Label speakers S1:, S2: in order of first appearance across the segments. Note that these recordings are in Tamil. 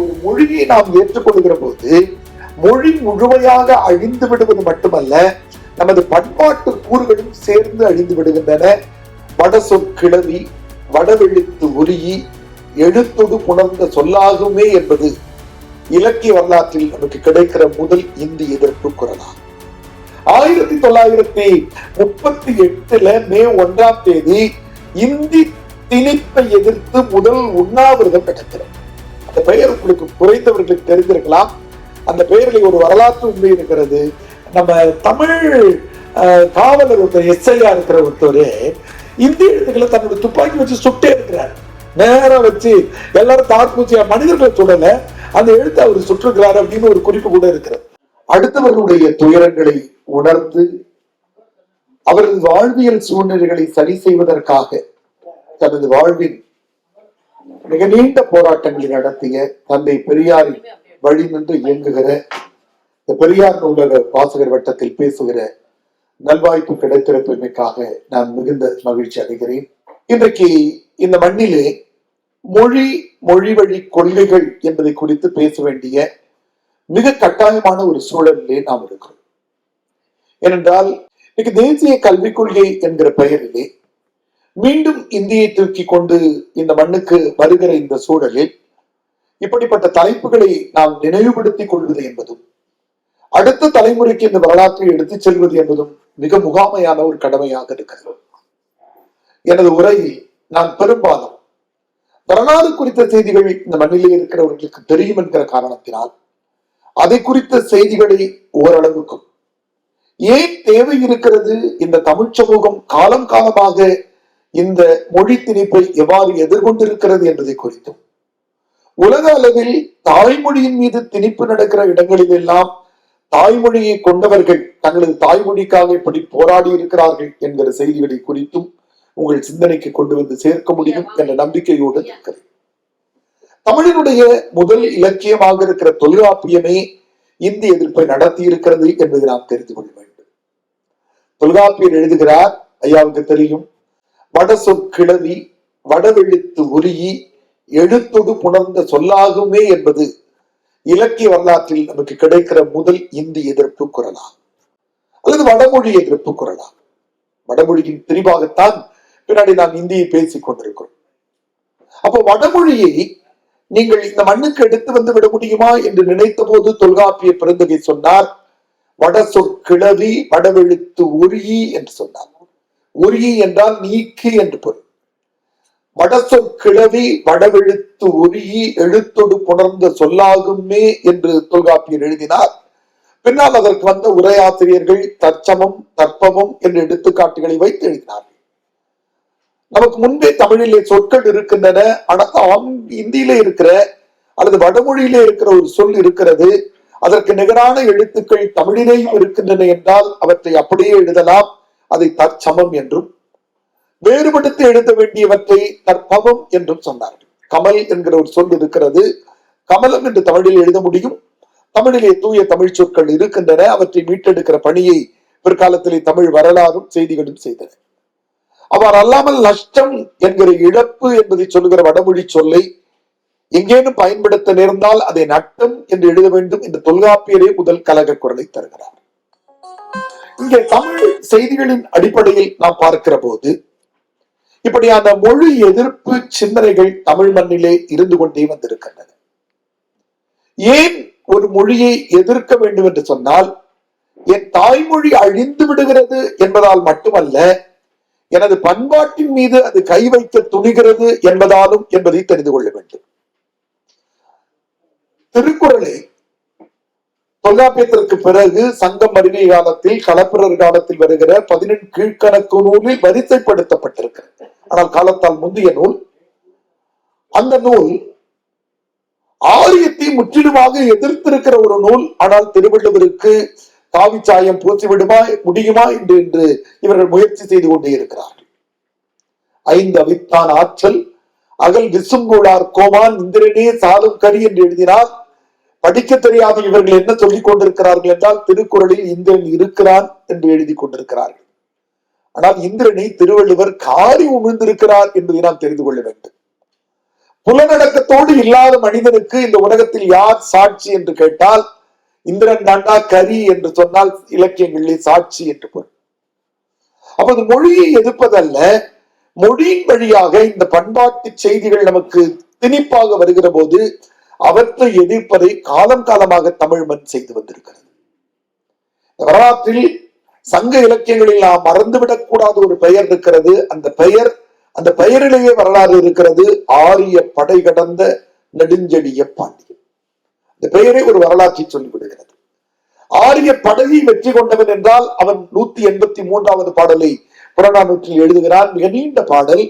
S1: ஒரு மொழியை நாம் ஏற்றுக்கொள்கிற போது மொழி முழுமையாக அழிந்து விடுவது மட்டுமல்ல, நமது பண்பாட்டு கூறுகளும் சேர்ந்து அழிந்து விடுகின்றன. வட சொற்கிழவி, வடவெழுத்து உருகி, எழுத்தொடு புணர்ந்த சொல்லாகுமே என்பது இலக்கிய வரலாற்றில் நமக்கு கிடைக்கிற முதல் இந்தி எதிர்ப்பு குரலாகும். 1938 மே 1 இந்தி திணிப்பை எதிர்த்து முதல் உண்ணாவிரதம் நடக்கிறது. அந்த பெயர் உங்களுக்கு குறைந்தவர்களுக்கு தெரிந்திருக்கலாம். அந்த பெயரில் ஒரு வரலாற்று உண்மை இருக்கிறது. நம்ம தமிழ் காவலர் ஒருத்தர் எஸ்ஐயா இருக்கிற ஒருத்தர் இந்திய எழுத்துக்களை தன்னோட துப்பாக்கி வச்சு சுட்டே இருக்கிறார். நேரம் வச்சு எல்லாரும் தார்பூச்சியா மனிதர்களை சுடல, அந்த எழுத்து அவர் சுற்றுகிறார் அப்படின்னு ஒரு குறிப்பு கூட இருக்கிறது. அடுத்தவர்களுடைய துயரங்களை உணர்ந்து அவரது வாழ்வியல் சூழ்நிலைகளை சரி செய்வதற்காக தனது வாழ்வின் மிக நீண்ட போராட்டங்களை நடத்திய தந்தை பெரியாரின் வழி நின்று இயங்குகிற இந்த பெரியார் நூலக வாசகர் வட்டத்தில் பேசுகிற நல்வாய்ப்பு கிடைத்திருப்பதற்காக நான் மிகுந்த மகிழ்ச்சி அடைகிறேன். இன்றைக்கு இந்த மண்ணிலே மொழி வழி கொள்கைகள் என்பதை குறித்து பேச வேண்டிய மிக கட்டாயமான ஒரு சூழலிலே நாம் இருக்கிறோம். ஏனென்றால் இன்னைக்கு தேசிய கல்விக் கொள்கை என்கிற பெயரிலே மீண்டும் இந்தியை தூக்கி கொண்டு இந்த மண்ணுக்கு வருகிற இந்த சூழலில் இப்படிப்பட்ட தலைப்புகளை நாம் நினைவுபடுத்திக் கொள்வது என்பதும் அடுத்த தலைமுறைக்கு இந்த வரலாற்றை எடுத்துச் செல்வது என்பதும் மிக முகாமையான ஒரு கடமையாக இருக்கிறது. எனது உரையில் நான் பெரும்பாலும் வரலாறு குறித்த செய்திகள் இந்த மண்ணிலே இருக்கிறவர்களுக்கு தெரியும் என்கிற காரணத்தினால் அதை குறித்த செய்திகளை ஓரளவுக்கும் ஏன் தேவை இருக்கிறது, இந்த தமிழ் சமூகம் காலம் காலமாக இந்த மொழி திணிப்பை எவ்வாறு எதிர்கொண்டிருக்கிறது என்பதை குறித்தும், உலக அளவில் தாய்மொழியின் மீது திணிப்பு நடக்கிற இடங்களில் எல்லாம் தாய்மொழியை கொண்டவர்கள் தங்களது தாய்மொழிக்காக இப்படி போராடி இருக்கிறார்கள் என்கிற செய்திகளை குறித்தும் உங்கள் சிந்தனைக்கு கொண்டு வந்து சேர்க்க முடியும் என்ற நம்பிக்கையோடு இருக்கிறேன். தமிழினுடைய முதல் இலக்கியமாக இருக்கிற தொல்காப்பியமே இந்தி எதிர்ப்பை நடத்தி இருக்கிறது என்பதை நாம் தெரிந்து கொள்ள வேண்டும். தொல்காப்பியர் எழுதுகிறார், ஐயாவுக்கு தெரியும், வட சொற்கிழவி, வடவெழுத்து உருகி, எழுத்தொடு புணர்ந்த சொல்லாகுமே என்பது இலக்கிய வரலாற்றில் நமக்கு கிடைக்கிற முதல் இந்தி எதிர்ப்பு குரலா அல்லது வடமொழி எதிர்ப்பு குரலா? வடமொழியின் பிரிவாகத்தான் பின்னாடி நாம் இந்தியை பேசிக் கொண்டிருக்கிறோம். அப்போ வடமொழியை நீங்கள் இந்த மண்ணுக்கு எடுத்து வந்து விட முடியுமா என்று நினைத்த போது தொல்காப்பிய பெருந்தகை சொன்னார், வட சொற்கிழவி வடவெழுத்து உருகி என்று சொன்னார். உருகி என்றால் நீக்கி என்று பொருள். வட சொற்கிழவி வடவெழுத்து உருகி, எழுத்தொடு புணர்ந்த சொல்லாகுமே என்று தொல்காப்பியர் எழுதினார். பின்னால் அதற்கு வந்த உரையாசிரியர்கள் தற்சமம் தற்பமம் என்ற எடுத்துக்காட்டுகளை வைத்து எழுதினார்கள். நமக்கு முன்பே தமிழிலே சொற்கள் இருக்கின்றன, ஆனால் இந்தியிலே இருக்கிற அல்லது வடமொழியிலே இருக்கிற ஒரு சொல் இருக்கிறது, அதற்கு நிகரான எழுத்துக்கள் தமிழிலேயும் இருக்கின்றன என்றால் அவற்றை அப்படியே எழுதலாம். அதை தற்சமம் என்றும், வேறுபடுத்தி எழுத வேண்டியவற்றை தற்பவம் என்றும் சொன்னார்கள். கமல் என்கிற ஒரு சொல் இருக்கிறது, கமலம் என்று தமிழில் எழுத முடியும். தமிழிலே தூய தமிழ் சொற்கள் இருக்கின்றன, அவற்றை மீட்டெடுக்கிற பணியை பிற்காலத்திலே தமிழ் வரலாறும் செய்திகளும் செய்தன. அவர் அல்லாமல் நஷ்டம் என்கிற இழப்பு என்பதை சொல்லுகிற வடமொழி சொல்லை எங்கேனும் பயன்படுத்த நேர்ந்தால் அதை நட்டம் என்று எழுத வேண்டும் என்று தொல்காப்பியரே முதல் கலக குரலை தருகிறார். இங்கே தமிழ் செய்திகளின் அடிப்படையில் நாம் பார்க்கிற போது இப்படியான மொழி எதிர்ப்பு சிந்தனைகள் தமிழ் மண்ணிலே இருந்து கொண்டே வந்திருக்கின்றன. ஏன் ஒரு மொழியை எதிர்க்க வேண்டும் என்று சொன்னால், என் தாய்மொழி அழிந்து விடுகிறது என்பதால் மட்டுமல்ல, எனது பண்பாட்டின் மீது அது கை வைக்க துணிகிறது என்பதாலும் என்பதை தெரிந்து கொள்ள வேண்டும். திருக்குறளை தொல்காப்பியத்திற்கு பிறகு சங்கம் அறிவிய காலத்தில் களப்பிரர் காலத்தில் வருகிற 18 கீழ்கணக்கு நூலில் வரிசைப்படுத்தப்பட்டிருக்கிறது. ஆனால் காலத்தால் முந்தைய நூல். அந்த நூல் ஆரியத்தை முற்றிலுமாக எதிர்த்திருக்கிற ஒரு நூல். ஆனால் திருவள்ளுவருக்கு காவி சாயம் பூசி விடுமா முடியுமா என்று இவர்கள் முயற்சி செய்து கொண்டே இருக்கிறார்கள். 5 அவித்தான் ஆற்றல் அகல் விசுங்கூடார் கோமான் இந்திரனே சாலும் கரி என்று எழுதினார். படிக்க தெரியாத இவர்கள் என்ன சொல்லிக் கொண்டிருக்கிறார்கள் என்றால், திருக்குறளில் இந்திரன் இருக்கிறான் என்று எழுதி கொண்டிருக்கிறார்கள். ஆனால் இந்திரனை திருவள்ளுவர் காரி உமிழ்ந்திருக்கிறார் என்பதை நாம் தெரிந்து கொள்ள வேண்டும். புலனடக்கத்தோடு இல்லாத மனிதனுக்கு இந்த உலகத்தில் யார் சாட்சி என்று கேட்டால் இந்திரன் தாண்டா கரி என்று சொன்னால் இலக்கியங்களிலே சாட்சி என்று பொருள். அப்போது மொழியை எதிர்ப்பதல்ல, மொழியின் வழியாக இந்த பண்பாட்டு செய்திகள் நமக்கு திணிப்பாக வருகிற போது அவற்றை எதிர்ப்பதை காலம் காலமாக தமிழ் மண் செய்து வந்திருக்கிறது. வரலாற்றில் சங்க இலக்கியங்களில் நாம் மறந்துவிடக் கூடாத ஒரு பெயர் இருக்கிறது. அந்த பெயரிலேயே வரலாறு இருக்கிறது. ஆரிய படை கடந்த நெடுஞ்செழிய பாண்டியன். இந்த பெயரை ஒரு வரலாற்றை சொல்லிவிடுகிறது. ஆரிய படையை வெற்றி கொண்டவன் என்றால் அவன் 183வது பாடலை புறநானூற்றில் எழுதுகிறான். மிக நீண்ட பாடல்.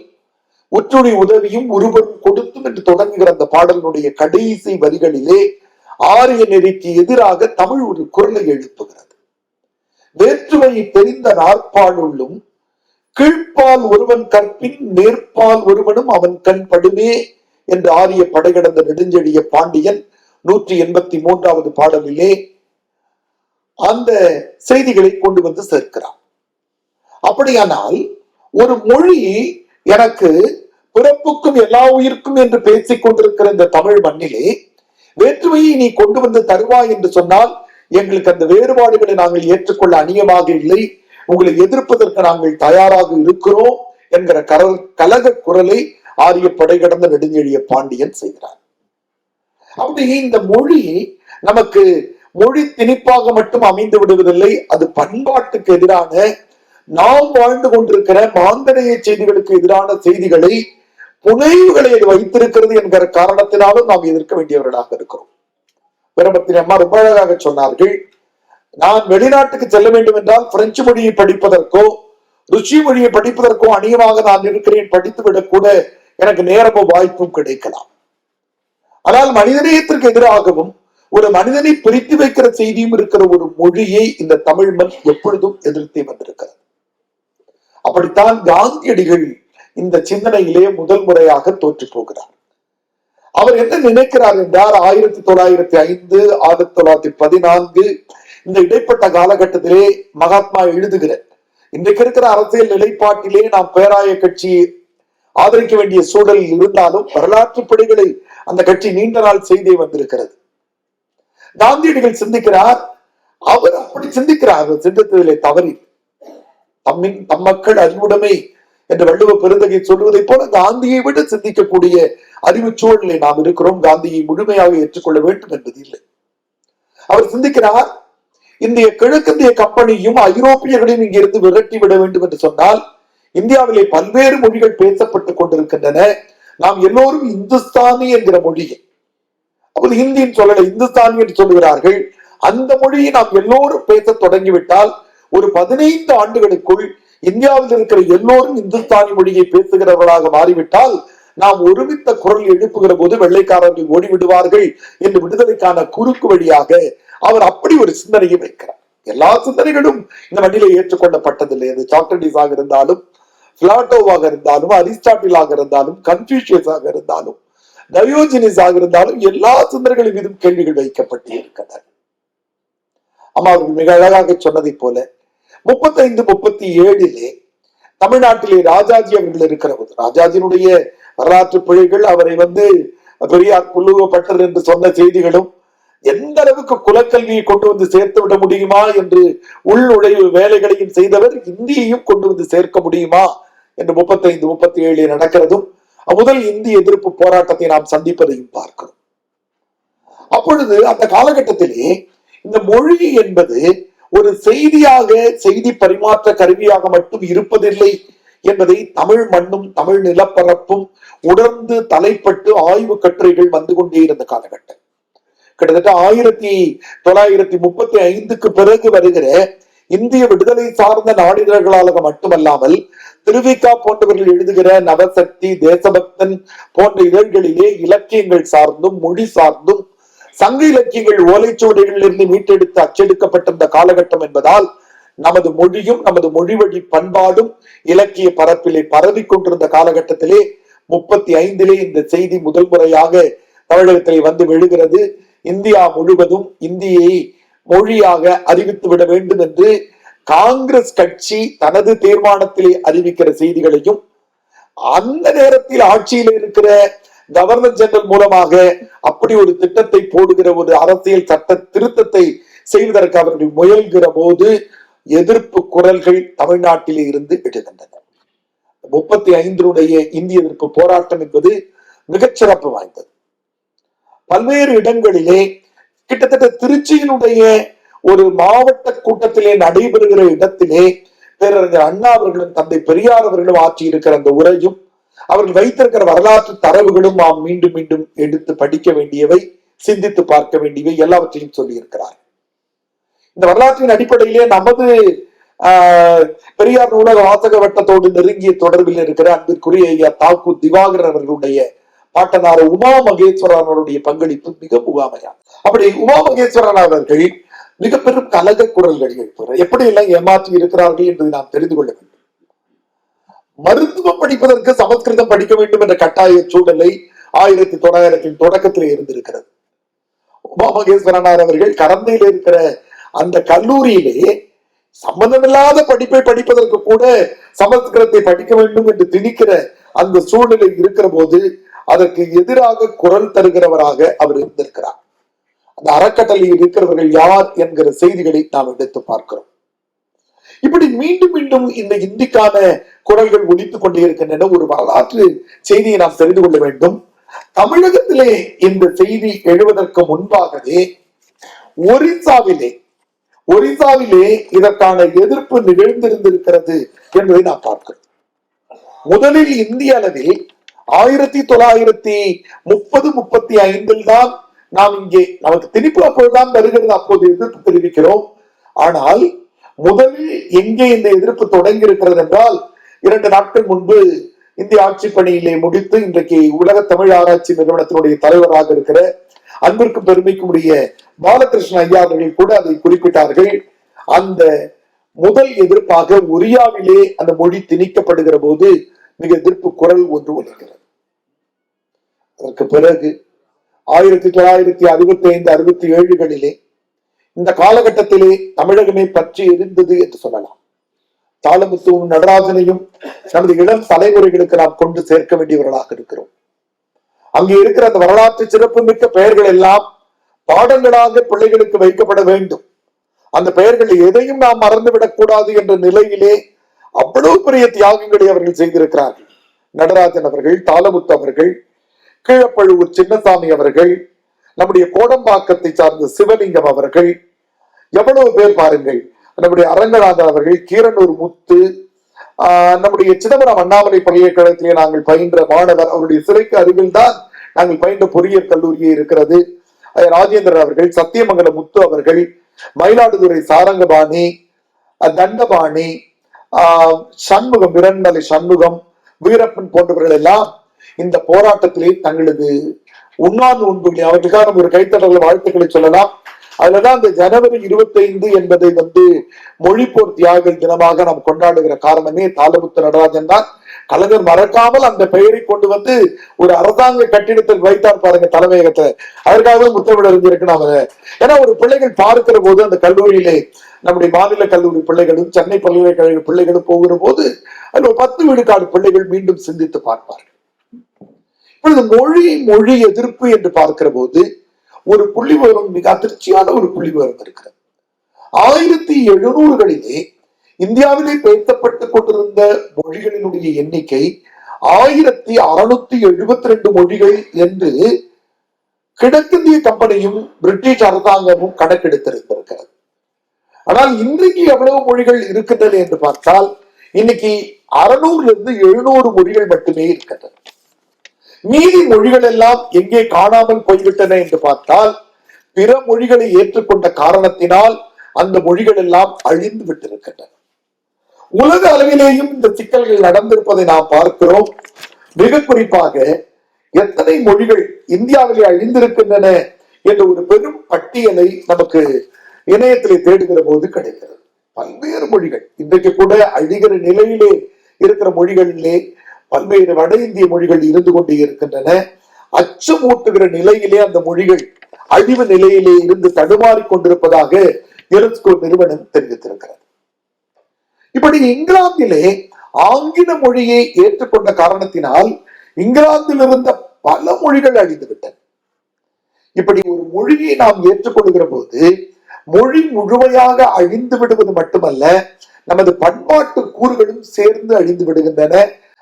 S1: உற்றுணி உதவியும் உருவம் கொடுத்தும் என்று தொடங்குகிற அந்த பாடலினுடைய கடைசி வரிகளிலே ஆரிய நெறிக்கு எதிராக தமிழ் ஒரு குரலை எழுப்புகிறது. வேற்றுமையை தெரிந்த நாற்பாலுள்ளும் கீழ்ப்பால் ஒருவன் கற்பின் நேர்பால் ஒருவனும் அவன் கண் படுமே என்று ஆரிய படை கடந்த நெடுஞ்செழிய பாண்டியன் 183வது பாடலிலே அந்த செய்திகளை கொண்டு வந்து சேர்க்கிறான். அப்படியானால் ஒரு மொழி எனக்கு பிறப்புக்கும் எல்லா உயிருக்கும் என்று பேசிக் கொண்டிருக்கிற இந்த தமிழ் மண்ணிலே வேற்றுமையை நீ கொண்டு வந்து தருவாய் என்று சொன்னால் எங்களுக்கு அந்த வேறுபாடுகளை நாங்கள் ஏற்றுக்கொள்ள அநியமாக இல்லை, உங்களை எதிர்ப்பதற்கு நாங்கள் தயாராக இருக்கிறோம் என்கிற கலக குரலை ஆரிய படை கடந்த நெடுஞ்செழிய பாண்டியன் செய்கிறார். அப்படி இந்த மொழி நமக்கு மொழி திணிப்பாக மட்டும் அமைந்து விடுவதில்லை, அது பண்பாட்டுக்கு எதிரான, நாம் வாழ்ந்து கொண்டிருக்கிற மாந்தனைய செய்திகளுக்கு எதிரான செய்திகளை, புனைவுகளை அது வைத்திருக்கிறது என்கிற காரணத்தினாலும் நாம் எதிர்க்க வேண்டியவர்களாக இருக்கிறோம். பிரமத்தின் அம்மா ரொம்ப அழகாக சொன்னார்கள், நான் வெளிநாட்டுக்கு செல்ல வேண்டும் என்றால் பிரெஞ்சு மொழியை படிப்பதற்கோ ருசி மொழியை படிப்பதற்கோ அநியமாக நான் இருக்கிறேன், படித்துவிடக் கூட எனக்கு நேரமும் வாய்ப்பும் கிடைக்கலாம். ஆனால் மனிதநேயத்திற்கு எதிராகவும் ஒரு மனிதனை பிரித்து வைக்கிற செய்தியும் இருக்கிற ஒரு மொழியை இந்த தமிழ் மண் எப்பொழுதும் எதிர்த்தே வந்திருக்கிறது. அப்படித்தான் காந்தியடிகள் இந்த சிந்தனையிலே முதல் முறையாக தோற்று போகிறார். அவர் என்ன நினைக்கிறார் என்றால் 1905 1914 இந்த இடைப்பட்ட காலகட்டத்திலே மகாத்மா எழுதுகிறார், இன்றைக்கு இருக்கிற அரசியல் நிலைப்பாட்டிலே நாம் பேராய கட்சியை ஆதரிக்க வேண்டிய சூழலில் இருந்தாலும் வரலாற்று பிழைகளை அந்த கட்சி நீண்ட நாள் செய்தே வந்திருக்கிறது. காந்தியடிகள் சிந்திக்கிறார், அவர் அப்படி சிந்திக்கிறார், சிந்தித்ததிலே தவறி தம் மக்கள் அறிவுடைமை என்று வள்ளுவ பெருந்தகை சொல்வதை போல காந்தியை விட சிந்திக்கக்கூடிய அறிவு சூழலை நாம் இருக்கிறோம். காந்தியை முழுமையாக ஏற்றுக்கொள்ள வேண்டும் என்பது இல்லை. அவர் சிந்திக்கிறார், இந்திய கிழக்கிந்திய கம்பெனியும் ஐரோப்பியர்களையும் இங்கிருந்து விரட்டி விட வேண்டும் என்று சொன்னால் இந்தியாவிலே பல்வேறு மொழிகள் பேசப்பட்டுக் கொண்டிருக்கின்றன, நாம் எல்லோரும் இந்துஸ்தானி என்கிற மொழியை, அப்போது ஹிந்தின்னு சொல்லல இந்துஸ்தானி என்று சொல்லுகிறார்கள், அந்த மொழியை நாம் எல்லோரும் பேச தொடங்கிவிட்டால் ஒரு 15 ஆண்டுகளுக்குள் இந்தியாவில் இருக்கிற எல்லோரும் இந்துஸ்தானி மொழியை பேசுகிறவர்களாக மாறிவிட்டால் நாம் ஒருமித்த குரல் எழுப்புகிற போது வெள்ளைக்காரர்கள் ஓடிவிடுவார்கள் என்று விடுதலைக்கான குறுக்கு வழியாக அவர் அப்படி ஒரு சிந்தனையை வைக்கிறார். எல்லா சிந்தனைகளும் இந்த மண்ணிலே ஏற்றுக்கொள்ளப்பட்டதில்லை. அது சாக்ரட்டிஸாக இருந்தாலும், பிளாட்டோவாக இருந்தாலும், அரிஸ்டாட்டிலாக இருந்தாலும், கன்ஃபியூஷியஸாக இருந்தாலும், டயோஜினிஸாக இருந்தாலும் எல்லா சிந்தனைகளின் மீதும் கேள்விகள் வைக்கப்பட்டு இருக்கின்றன. அம்மா அவர்கள் மிக அழகாக சொன்னதை போல 35-37 தமிழ்நாட்டிலே ராஜாஜி அவர்கள் இருக்கிற போது, ராஜாஜியினுடைய வரலாற்று பிழைகள், அவரை பெரியார் புல்லுவப்பட்டர் என்று சொன்ன செய்திகளும், எந்த அளவுக்கு குலக்கல்வியை கொண்டு வந்து சேர்த்து விட முடியுமா என்று உள்நுழைவு வேலைகளையும் செய்தவர், இந்தியையும் கொண்டு வந்து சேர்க்க முடியுமா என்று 35-37 நடக்கிறதும் முதல் இந்திய எதிர்ப்பு போராட்டத்தை நாம் சந்திப்பதையும் பார்க்கிறோம். அப்பொழுது அந்த காலகட்டத்திலே இந்த மொழி என்பது ஒரு செய்தியாக, செய்தி பரிமாற்ற கருவியாக மட்டும் இருப்பதில்லை என்பதை தமிழ் மண்ணும் தமிழ் நிலப்பரப்பும் உணர்ந்து தலைப்பட்டு ஆய்வு கட்டுரைகள் வந்து கொண்டே இருந்த காலகட்டம். கிட்டத்தட்ட 1935க்கு பிறகு வருகிற இந்திய விடுதலை சார்ந்த நாளிதழ்களாக மட்டுமல்லாமல் திருவிக்கா போன்றவர்கள் எழுதுகிற நவசக்தி, தேசபக்தன் போன்ற இதழ்களிலே இலக்கியங்கள் சார்ந்தும் மொழி சார்ந்தும் சங்க இலக்கியங்கள் ஓலைச்சுவடிகளிலிருந்து மீட்டெடுத்து அச்செடுக்கப்பட்டிருந்த காலகட்டம் என்பதால் நமது மொழியும் நமது மொழி வழி பண்பாடும் இலக்கிய பரப்பிலே பரவி கொண்டிருந்த காலகட்டத்திலே 35 இந்த செய்தி முதல் முறையாக தமிழகத்திலே வந்து விழுகிறது. இந்தியா முழுவதும் இந்தியை மொழியாக அறிவித்து விட வேண்டும் என்று காங்கிரஸ் கட்சி தனது தீர்மானத்திலே அறிவிக்கிற செய்திகளையும், அந்த நேரத்தில் ஆட்சியில் இருக்கிற கவர்னர் ஜெனரல் மூலமாக அப்படி ஒரு திட்டத்தை போடுகிற ஒரு அரசியல் சட்ட திருத்தத்தை செய்வதற்கு அவர்கள் முயல்கிற போது எதிர்ப்பு குரல்கள் தமிழ்நாட்டிலே இருந்து எழுகின்றன. 35 இந்திய எதிர்ப்பு போராட்டம் என்பது மிகச்சிறப்பு வாய்ந்தது. பல்வேறு இடங்களிலே, கிட்டத்தட்ட திருச்சியினுடைய ஒரு மாவட்ட கூட்டத்திலே நடைபெறுகிற இடத்திலே பேரறிஞர் அண்ணா அவர்களும் தந்தை பெரியார் அவர்களும் ஆற்றி இருக்கிற அந்த உரையும் அவர்கள் வைத்திருக்கிற வரலாற்று தரவுகளும் நாம் மீண்டும் மீண்டும் எடுத்து படிக்க வேண்டியவை, சிந்தித்து பார்க்க வேண்டியவை, எல்லாவற்றையும் சொல்லி இருக்கிறார். இந்த வரலாற்றின் அடிப்படையிலே நமது பெரியார் நூலக வாசக வட்டத்தோடு நெருங்கிய தொடர்பில் இருக்கிற அன்பிற்குரிய ஐயா தாக்கு திவாகரன் அவர்களுடைய பாட்டனார் உமா மகேஸ்வரன் அவருடைய பங்களிப்பு மிக முகாமையான. அப்படி உமா மகேஸ்வரன் அவர்கள் மிக பெரும் கலக குரல்கள் எழுப்புகிறார். எப்படி எல்லாம் ஏமாற்றி இருக்கிறார்கள் என்பதை நாம் தெரிந்து கொள்ள வேண்டும். மருத்துவம் படிப்பதற்கு சமஸ்கிருதம் படிக்க வேண்டும் என்ற கட்டாய சூழலை 1900 தொடக்கத்திலே இருந்திருக்கிறது. உமா மகேஸ்வரனார் அவர்கள் கரந்தையில் இருக்கிற அந்த கல்லூரியிலே சம்பந்தமில்லாத படிப்பை படிப்பதற்கு கூட சமஸ்கிருதத்தை படிக்க வேண்டும் என்று திணிக்கிற அந்த சூழ்நிலை இருக்கிற போது அதற்கு எதிராக குரல் தருகிறவராக அவர் இருந்திருக்கிறார். அந்த அறக்கட்டளையில் இருக்கிறவர்கள் யார் என்கிற செய்திகளை நாம் எடுத்து பார்க்கிறோம். இப்படி மீண்டும் மீண்டும் இந்த இந்திக்கான குரல்கள் ஒலித்துக் கொண்டே இருக்கின்றன. ஒரு வரலாற்று செய்தியை நாம் தெரிந்து கொள்ள வேண்டும். தமிழகத்திலே இந்த செய்தி எழுவதற்கு முன்பாகவே ஒரிசாவிலே இதற்கான எதிர்ப்பு நிகழ்ந்திருந்திருக்கிறது என்பதை நாம் பார்க்கிறோம். முதலில் இந்திய அளவில் 1930-35 தான் நாம் இங்கே நமக்கு திணிப்பு அப்போதுதான் வருகிறது, அப்போது எதிர்ப்பு தெரிவிக்கிறோம். ஆனால் முதலில் எங்கே இந்த எதிர்ப்பு தொடங்கி இருக்கிறது என்றால் 2 நாட்கள் முன்பு இந்திய ஆட்சி பணியிலே முடித்து இன்றைக்கு உலக தமிழ் ஆராய்ச்சி நிறுவனத்தினுடைய தலைவராக இருக்கிற அன்பிற்கு பெருமைக்கும் உடைய பாலகிருஷ்ண ஐயா அவர்கள் கூட அதை குறிப்பிட்டார்கள். அந்த முதல் எதிர்ப்பாக ஒரியாவிலே அந்த மொழி திணிக்கப்படுகிற போது மிக எதிர்ப்பு குரல் ஒன்று ஒலிக்கிறது. அதற்கு பிறகு 1965-67 இந்த காலகட்டத்திலே தமிழகமே பற்றி எரிந்தது என்று சொல்லலாம். தாளமுத்துவும் நடராஜனையும் நமது இளம் தலைமுறைகளுக்கு நாம் கொண்டு சேர்க்க வேண்டியவர்களாக இருக்கிறோம். அங்கே இருக்கிற அந்த வரலாற்று சிறப்பு மிக்க பெயர்கள் எல்லாம் பாடங்களாக பிள்ளைகளுக்கு வைக்கப்பட வேண்டும். அந்த பெயர்கள் எதையும் நாம் மறந்துவிடக் கூடாது என்ற நிலையிலே அவ்வளவு பெரிய தியாகங்களை அவர்கள் செய்திருக்கிறார்கள். நடராஜன் அவர்கள், தாளமுத்து அவர்கள், கீழப்பழுவூர் சின்னசாமி அவர்கள், நம்முடைய கோடம்பாக்கத்தை சார்ந்த சிவலிங்கம் அவர்கள், எவ்வளவு பேர் பாருங்கள். நம்முடைய அரங்கநாதன் அவர்கள், கீரனூர் முத்து, நம்முடைய சிதம்பரம் அண்ணாமலை பல்கலைக்கழகத்திலே நாங்கள் பயின்ற மாணவர், அவருடைய சிறைக்கு அருகில் தான் நாங்கள் பயின்ற பொறியியல் கல்லூரியே இருக்கிறது. ராஜேந்திரன் அவர்கள், சத்தியமங்கலம் முத்து அவர்கள், மயிலாடுதுறை சாரங்கபாணி, தண்டபாணி, சண்முகம், விரண்மலை சண்முகம், வீரப்பன் போன்றவர்கள் எல்லாம் இந்த போராட்டத்திலே தங்களது உண்ணாந்து உண்புகளை அவர்களுக்கான ஒரு கைத்தட்டல் வாழ்த்துக்களை சொல்லலாம். அதுலதான் அந்த ஜனவரி 25 என்பதை மொழிப்போர் தியாகிகள் தினமாக நாம் கொண்டாடுகிற காரணமே தாளமுத்து நடராஜன் தான். கலைஞர் மறக்காமல் அந்த பெயரை கொண்டு ஒரு அரசாங்க கட்டிடத்தில் வைத்தார் பாருங்க தலைமையகத்தை. அதற்காக முத்தமிழ் அறிஞருக்கு நாம, ஏன்னா ஒரு பிள்ளைகள் பார்க்கிற போது அந்த கல்லூரியிலே நம்முடைய மாநில கல்லூரி பிள்ளைகளும் சென்னை பல்கலைக்கழக பிள்ளைகளும் போகிற போது அதுல 10 விழுக்காடு பிள்ளைகள் மீண்டும் சிந்தித்து பார்ப்பார்கள். இப்பொழுது மொழி எதிர்ப்பு என்று பார்க்கிற போது ஒரு புள்ளி விவரம், மிக அதிர்ச்சியான ஒரு புள்ளி விவரம் இருக்கிறது. 1700களிலே இந்தியாவிலே பேசப்பட்டுக் கொண்டிருந்த மொழிகளினுடைய எண்ணிக்கை 1672 மொழிகள் என்று கிழக்கிந்திய கம்பெனியும் பிரிட்டிஷ் அரசாங்கமும் கணக்கெடுத்திருந்திருக்கிறது. ஆனால் இன்றைக்கு எவ்வளவு மொழிகள் இருக்கின்றன என்று பார்த்தால் இன்னைக்கு 600-700 மொழிகள் மட்டுமே இருக்கின்றன. மீதி மொழிகள் எல்லாம் எங்கே காணாமல் போய்விட்டன என்று பார்த்தால் பிற மொழிகளை ஏற்றுக்கொண்ட காரணத்தினால் அந்த மொழிகள் எல்லாம் அழிந்து விட்டிருக்கின்றன. உலக அளவிலேயும் இந்த சிக்கல்கள் நடந்திருப்பதை நாம் பார்க்கிறோம். மிக குறிப்பாக எத்தனை மொழிகள் இந்தியாவிலே அழிந்திருக்கின்றன என்ற ஒரு பெரும் பட்டியலை நமக்கு இணையத்திலே தேடுகிற போது கிடைக்கிறது. பல்வேறு மொழிகள் இன்றைக்கு கூட அழிகிற நிலையிலே இருக்கிற மொழிகளிலே பல்வேறு வட இந்திய மொழிகள் இருந்து கொண்டே இருக்கின்றன. அச்சமூட்டுகிற நிலையிலே அந்த மொழிகள் அழிவு நிலையிலே இருந்து தடுமாறி கொண்டிருப்பதாக யுனெஸ்கோ நிறுவனம் தெரிவித்திருக்கிறது. இப்படி இங்கிலாந்திலே ஆங்கில மொழியை ஏற்றுக்கொண்ட காரணத்தினால் இங்கிலாந்தில் இருந்த பல மொழிகள் அழிந்து விட்டன. இப்படி ஒரு மொழியை நாம் ஏற்றுக்கொள்கிற போது மொழி முழுமையாக அழிந்து விடுவது மட்டுமல்ல, நமது பண்பாட்டு கூறுகளும் சேர்ந்து அழிந்து விடுகின்றன.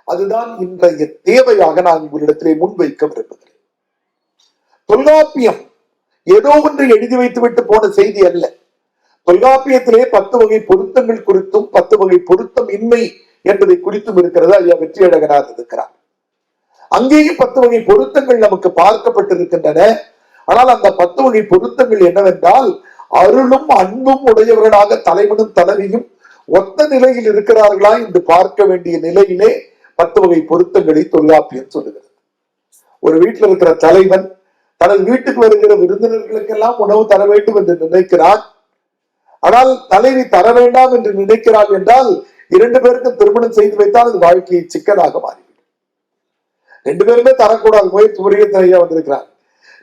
S1: அதுதான் இன்றைய தேவையாக நான் உங்களிடத்திலே முன்வைக்க விரும்புகிறேன். தொல்காப்பியம் ஏதோ ஒன்று எழுதி வைத்துவிட்டு போன செய்தி அல்ல. தொல்காப்பியத்திலே 10 வகை பொருத்தங்கள் குறித்தும் 10 வகை பொருத்தம் இன்மை என்பதை குறித்தும் இருக்கிறது. ஐயா வெற்றியழகனார் இருக்கிறார். அங்கேயும் 10 வகை பொருத்தங்கள் நமக்கு பார்க்கப்பட்டிருக்கின்றன. ஆனால் அந்த 10 வகை பொருத்தங்கள் என்னவென்றால், அருளும் அன்பும் உடையவர்களாக தலைவனும் தலைவியும் ஒத்த நிலையில் இருக்கிறார்களா என்று பார்க்க வேண்டிய நிலையிலே 10 வகை பொருத்தங்களை தொல்காப்பியம் சொல்லுகிறது. ஒரு வீட்டில் இருக்கிற தலைவன் தனது வீட்டுக்கு வருகிற விருந்தினர்களுக்கெல்லாம் உணவு தர வேண்டும் என்று நினைக்கிறான். ஆனால் தலைவி தர வேண்டாம் என்று நினைக்கிறாள் என்றால் 2 பேருக்கும் திருமணம் செய்து வைத்தால் அது வாழ்க்கையை சிக்கலாக மாறிவிடும். 2 பேருமே தரக்கூடாது. முயற்சி முருகேசன் வந்திருக்கிறார்.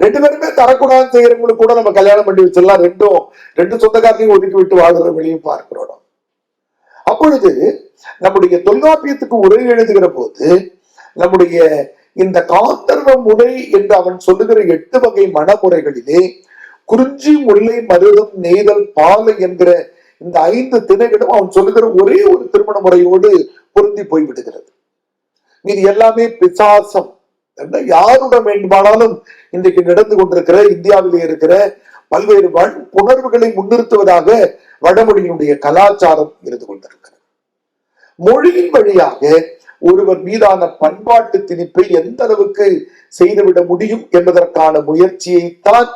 S1: 2 பேருமே தரக்கூடாது செய்யறவங்களுக்கு கூட நம்ம கல்யாணம் பண்ணி வச்சிடலாம். ரெண்டு சொந்தக்காரனையும் ஒதுக்கி விட்டு வாழ்கிற வழியும் பார்க்கிறோம். அப்பொழுது நம்முடைய தொல்காப்பியத்துக்கு உரை எழுதுகிற போது நம்முடைய இந்த காந்தர்வ முறை என்று அவன் சொல்லுகிற 8 வகை மனமுறைகளிலே குறிஞ்சி, முல்லை, மருதம், நெய்தல், பாலை என்கிற இந்த 5 திணைகளும் அவன் சொல்லுகிற ஒரே ஒரு திருமண முறையோடு பொருந்தி போய்விடுகிறது. இது எல்லாமே பிசாசம். யாருடன் வேண்டுமானாலும் இன்றைக்கு நடந்து கொண்டிருக்கிற இந்தியாவிலே இருக்கிற பல்வேறு புணர்வுகளை முன்னிறுத்துவதாக வடமொழியினுடைய கலாச்சாரம் இருந்து கொண்டிருக்கிறது. மொழியின் வழியாக ஒருவர் மீதான பண்பாட்டு திணிப்பை எந்த அளவுக்கு செய்துவிட முடியும் என்பதற்கான முயற்சியைத்தான்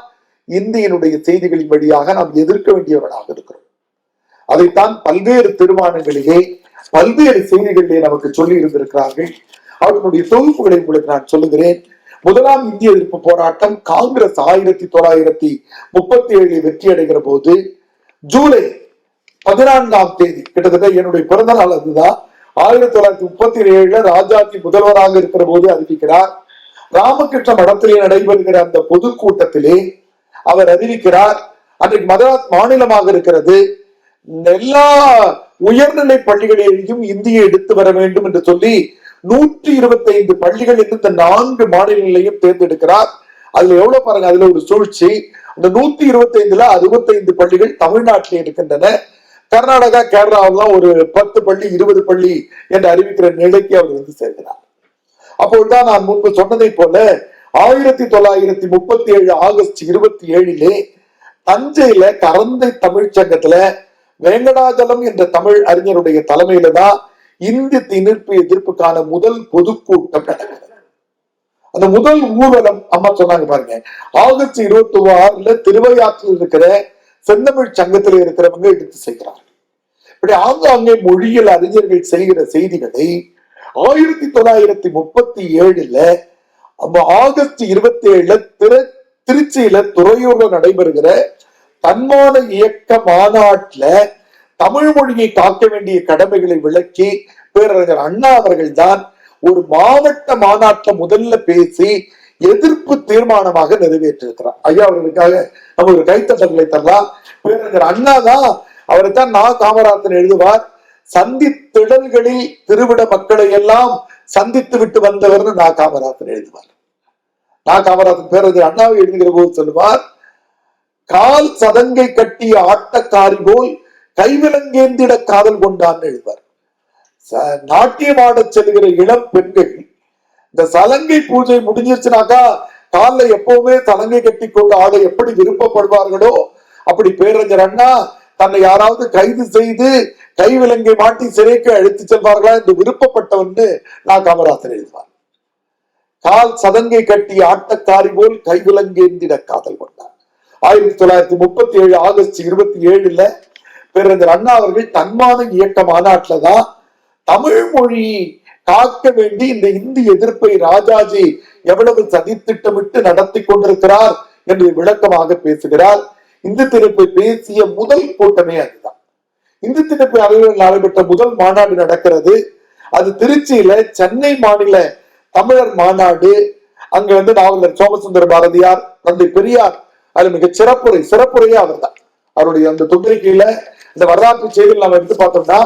S1: இந்தியனுடைய செய்திகளின் வழியாக நாம் எதிர்க்க வேண்டியவர்களாக இருக்கிறோம். அதைத்தான் பல்வேறு தீர்மானங்களிலே பல்வேறு செய்திகளிலே நமக்கு சொல்லி இருந்திருக்கிறார்கள். அவர்களுடைய தொகுப்புகளை உங்களுக்கு நான் சொல்லுகிறேன். முதலாம் இந்திய எதிர்ப்பு போராட்டம் காங்கிரஸ் 1937 வெற்றி அடைகிற போது ஜூலை 14ஆம் தேதி, கிட்டத்தட்ட என்னுடைய பிறந்த நாள் அதுதான், 1937 ராஜாஜி முதல்வராக இருக்கிற போது அறிவிக்கிறார். ராமகிருஷ்ண மடத்திலே நடைபெறுகிற அந்த பொதுக்கூட்டத்திலே அவர் அறிவிக்கிறார், அன்றைக்கு மதராஸ் மாநிலமாக இருக்கிறது, எல்லா உயர்நிலை பள்ளிகளிலேயும் இந்தியை எடுத்து வர வேண்டும் என்று சொல்லி 125 பள்ளிகள் இந்த 4 மாநிலங்களையும் தேர்ந்தெடுக்கிறார். அதுல எவ்வளவு பாருங்க, அதுல ஒரு சூழ்ச்சி. அந்த 125ல 65 பள்ளிகள் தமிழ்நாட்டிலே இருக்கின்றன. கர்நாடகா, கேரளாவெல்லாம் ஒரு 10 பள்ளி 20 பள்ளி என்று அறிவிக்கிற நிலைக்கு அவர் வந்து சேர்க்கிறார். அப்பொழுதுதான் நான் முன்பு சொன்னதை போல 1937 ஆகஸ்ட் 27 தஞ்சையில கரந்தை தமிழ்ச்சங்கத்துல வேங்கடாஜலம் என்ற தமிழ் அறிஞருடைய தலைமையில தான் இந்தி திணிப்பு எதிர்ப்புக்கான முதல் பொதுக்கூட்டம் நடக்கிறது. அந்த முதல் ஊர்வலம் அம்மா சொன்னாங்க பாருங்க, ஆகஸ்ட் 26 திருவையாற்றில் இருக்கிற செந்தமிழ் சங்கத்தில் இருக்கிறவங்க எடுத்து செய்கிறார்கள். இப்படி ஆங்காங்கே மொழியில் அறிஞர்கள் செய்கிற செய்திகளை 1937 ஆகஸ்ட் 27 திருச்சியில துறையூர்ல நடைபெறுகிற தன்மான இயக்க மாநாட்டுல தமிழ் மொழியை காக்க வேண்டிய கடமைகளை விளக்கி பேரறிஞர் அண்ணா அவர்கள் தான் ஒரு மாவட்ட மாநாட்டில் முதல்ல பேசி எதிர்ப்பு தீர்மானமாக நிறைவேற்றிருக்கிறார். ஐயா அவர்களுக்காக நம்ம ஒரு கைத்தட்டங்களை தரலாம். பேரறிஞர் அண்ணா தான், அவரைத்தான் நா. காமராசன் எழுதுவார், சந்தித்திடல்களில் திருவிட மக்களை எல்லாம் சந்தித்து விட்டு வந்தவர்னு நா. காமராசன் எழுதுவார். நா. காமராசன் பேரறிஞர் அண்ணாவை எழுதுகிற போது சொல்லுவார், கால் சதங்கை கட்டிய ஆட்டக்காரி போல் கைவிலங்கேந்திட காதல் கொண்டான்னு எழுதுவார். நாட்டியமாட செல்கிற இளம் பெண்கள் இந்த சலங்கை பூஜை முடிஞ்சிருச்சுனாக்கா காலில் எப்பவுமே சலங்கை கட்டி கொண்டு ஆட எப்படி விருப்பப்படுவார்களோ அப்படி பேரறிஞர் அண்ணா தன்னை யாராவது கைது செய்து கைவிலங்கை மாட்டி சிறைக்கு அழைத்து செல்வார்களா என்று விருப்பப்பட்டவன்னு நான் காமராசர் எழுதுவார். கால் சதங்கை கட்டி ஆட்டக்காரி போல் கைவிலங்கேந்திட காதல் கொண்டார். 1937 ஆகஸ்ட் 27 பேரறிஞர் அண்ணா அவர்கள் தன்மான இயக்க மாநாட்டில தான் தமிழ் மொழி காக்க வேண்டி இந்த இந்தி எதிர்ப்பை ராஜாஜி எவ்வளவு சதித்திட்டமிட்டு நடத்தி கொண்டிருக்கிறார் என்று விளக்கமாக பேசுகிறார். இந்து திணிப்பை பேசிய முதல் கூட்டமே அதுதான். இந்து திணிப்பு அறிவியல் நடைபெற்ற முதல் மாநாடு நடக்கிறது. அது திருச்சியில சென்னை மாநில தமிழர் மாநாடு. அங்க வந்து நாவலர் சோமசுந்தர பாரதியார், தந்தை பெரியார் அது மிக சிறப்புரையே அவர் தான். அவருடைய அந்த தொகுதியில இந்த வரலாற்று செய்திகள் நம்ம எடுத்து பார்த்தோம்னா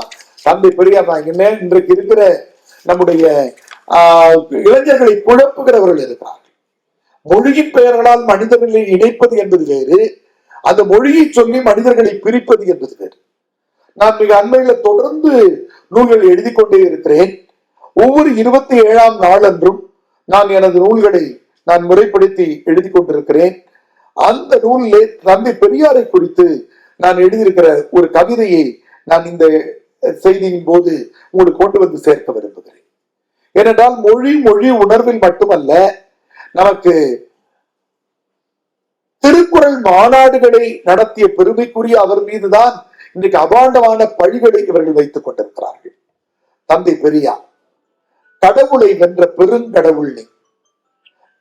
S1: தந்தை பெரியார் தான். என்ன இன்றைக்கு இருக்கிற நம்முடைய இளைஞர்களை குழப்புகிறவர்கள் இருக்கிறார்கள். மொழியின் பெயர்களால் மனிதர்களை இணைப்பது என்பது வேறு, அந்த மொழியை சொல்லி மனிதர்களை பிரிப்பது என்பது வேறு. நான் மிக அண்மையில தொடர்ந்து நூல்களை எழுதி கொண்டே இருக்கிறேன். ஒவ்வொரு 27ஆம் நாளன்றும் நான் எனது நூல்களை நான் முறைப்படுத்தி எழுதி கொண்டிருக்கிறேன். அந்த நூலிலே தந்தை பெரியாரை குறித்து நான் எழுதியிருக்கிற ஒரு கவிதையை நான் இந்த செய்தியின் போது உங்களுக்கு கொண்டு வந்து சேர்க்க விரும்புகிறேன். ஏனென்றால் மொழி உணர்வில் மட்டுமல்ல, நமக்கு திருக்குறள் மாநாடுகளை நடத்திய பெருமைக்குரிய அவர் மீதுதான் இன்றைக்கு அபாண்டமான பழிகளை இவர்கள் வைத்துக் கொண்டிருக்கிறார்கள். தந்தை பெரியார் கடவுளை வென்ற பெருங்கடவுள் நீ,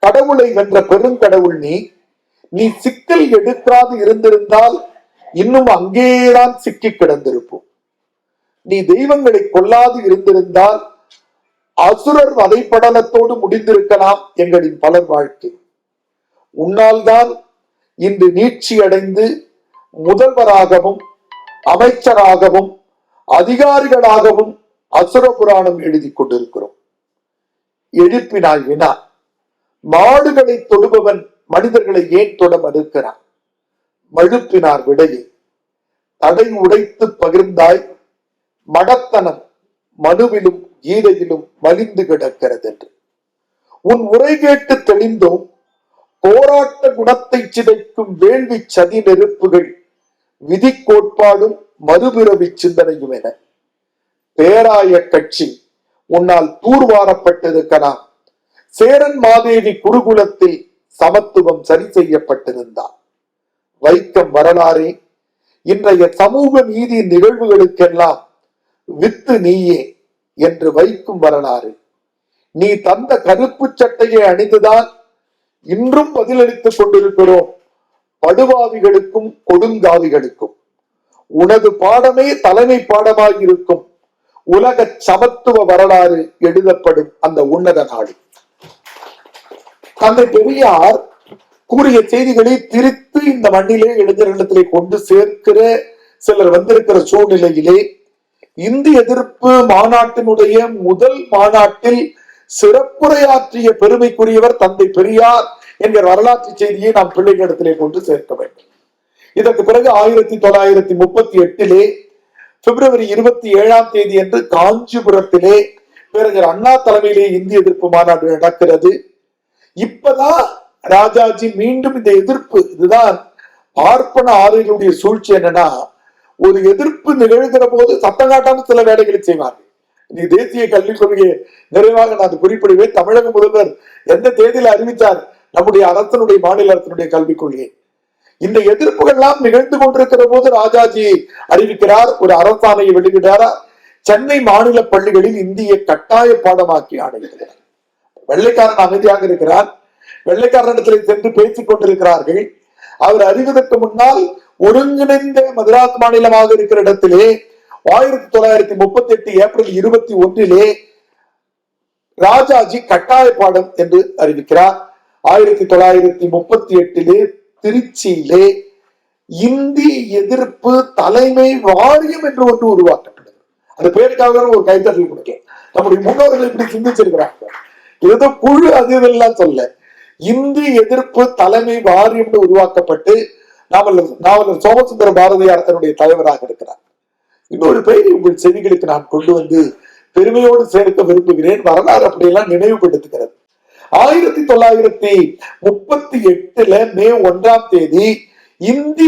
S1: கடவுளை வென்ற பெருங்கடவுள் நீ, நீ சிக்கல் எடுக்காது இருந்திருந்தால் இன்னும் அங்கேதான் சிக்கி கிடந்திருப்போம். நீ தெய்வங்களை கொல்லாது இருந்திருந்தால் அசுரர் வதைப்படலத்தோடு முடிந்திருக்கலாம் எங்களின் பலர் வாழ்க்கை. உன்னால் தான் இன்று நீட்சி அடைந்து முதல்வராகவும் அமைச்சராகவும் அதிகாரிகளாகவும் அசுர புராணம் எழுதி கொண்டிருக்கிறோம். எழுப்பினாய் வினா, மாடுகளை தொடுபவன் மனிதர்களை ஏன் தொட மறுக்கிறான்? மழுப்பினார் விடையை, தடை உடைத்து பகிர்ந்தாய், மடத்தனம் மனுவிலும் கீதையிலும் மலிந்து கிடக்கிறது என்று. உன் உரை கேட்டு தெளிந்தோம், போராட்ட குணத்தை சிதைக்கும் வேள்வி சதி நெருப்புகள் விதி கோட்பாடும் மறுபிறவி சிந்தனையும் என பேராய கட்சி உன்னால் தூர்வாரப்பட்டிருக்கலாம். சேரன் மாதேவி குருகுலத்தில் சமத்துவம் சரி செய்யப்பட்டிருந்தார். வைக்கம் வரலாறே, இன்றைய சமூக நீதி நிகழ்வுகளுக்கெல்லாம் வித்து நீயே என்று வைக்கும் வரலாறு. நீ தந்த கருப்பு சட்டையை அணிந்துதான் இன்றும் பதிலளித்துக் கொண்டிருக்கிறோம் படுபாவிகளுக்கும் கொடுங்காவிகளுக்கும். உனது பாடமே தலைமை பாடமாய் இருக்கும் உலக சமத்துவ வரலாறு எழுதப்படும் அந்த உன்னத நாடு. தந்தை பெரியார் கூறிய செய்திகளை திரித்து இந்த மண்ணிலே இளைஞர்களிடத்திலே கொண்டு சேர்க்கிற சிலர் வந்திருக்கிற சூழ்நிலையிலே இந்தி எதிர்ப்பு மாநாட்டினுடைய முதல் மாநாட்டில் சிறப்புரையாற்றிய பெருமைக்குரியவர் தந்தை பெரியார் என்கிற வரலாற்று செய்தியை நாம் பிள்ளைகளிடத்திலே கொண்டு சேர்க்க வேண்டும். இதற்கு பிறகு 1938 பிப்ரவரி 27 அன்று காஞ்சிபுரத்திலே பேரறிஞர் அண்ணா தலைமையிலே இந்திய எதிர்ப்பு மாநாடு நடக்கிறது. இப்பதான் ராஜாஜி மீண்டும் இந்த எதிர்ப்பு, இதுதான் பார்ப்பன ஆரியர்களுடைய சூழ்ச்சி. என்னன்னா, ஒரு எதிர்ப்பு நிகழ்கிற போது சத்தம் காட்டாம சில வேலைகளை செய்வார்கள். நீ தேசிய கல்விக் கொள்கையை நிறைவாக நான் குறிப்பிடுவேன். தமிழக முதல்வர் எந்த தேதியில அறிவித்தார் நம்முடைய அரசனுடைய மாநில அரசனுடைய கல்விக் கொள்கையை? இந்த எதிர்ப்புகள்லாம் நிகழ்ந்து கொண்டிருக்கிற போது ராஜாஜி அறிவிக்கிறார், ஒரு அரசாணையை வெளியிடார். சென்னை மாநில பள்ளிகளில் இந்திய கட்டாய பாடமாக்கி ஆணையிடுகிறார். வெள்ளைக்காரன் அமைதியாக இருக்கிறார். வெள்ளைக்காரனிடத்தில் சென்று பேசிக் கொண்டிருக்கிறார்கள். அவர் அறிவதற்கு முன்னால் ஒருங்கிணைந்த மதராஸ் மாநிலமாக இருக்கிற இடத்திலே 1938 ஏப்ரல் 21 ராஜாஜி கட்டாய பாடம் என்று அறிவிக்கிறார். 1938 திருச்சியிலே இந்தி எதிர்ப்பு தலைமை வாரியம் என்று ஒன்று உருவாக்கப்பட்டது. அந்த பேருக்காக ஒரு கைத்தட்டல் கொடுக்க நம்முடைய முன்னோர்கள் இப்படி சிந்திச்சிருக்கிறாங்க. ஏதோ குழு அது இதெல்லாம் சொல்ல, இந்தி எதிர்ப்பு தலைமை வாரியம் உருவாக்கப்பட்டு நாவலர் சோமசுந்தர பாரதியார் தன்னுடைய தலைவராக இருக்கிறார். இன்னொரு பெயரை உங்கள் செவிகளுக்கு நான் கொண்டு வந்து பெருமையோடு சேர்க்க விரும்புகிறேன். வரலாறு அப்படியெல்லாம் நினைவுபடுத்துகிறது. 1938 மே 1 இந்தி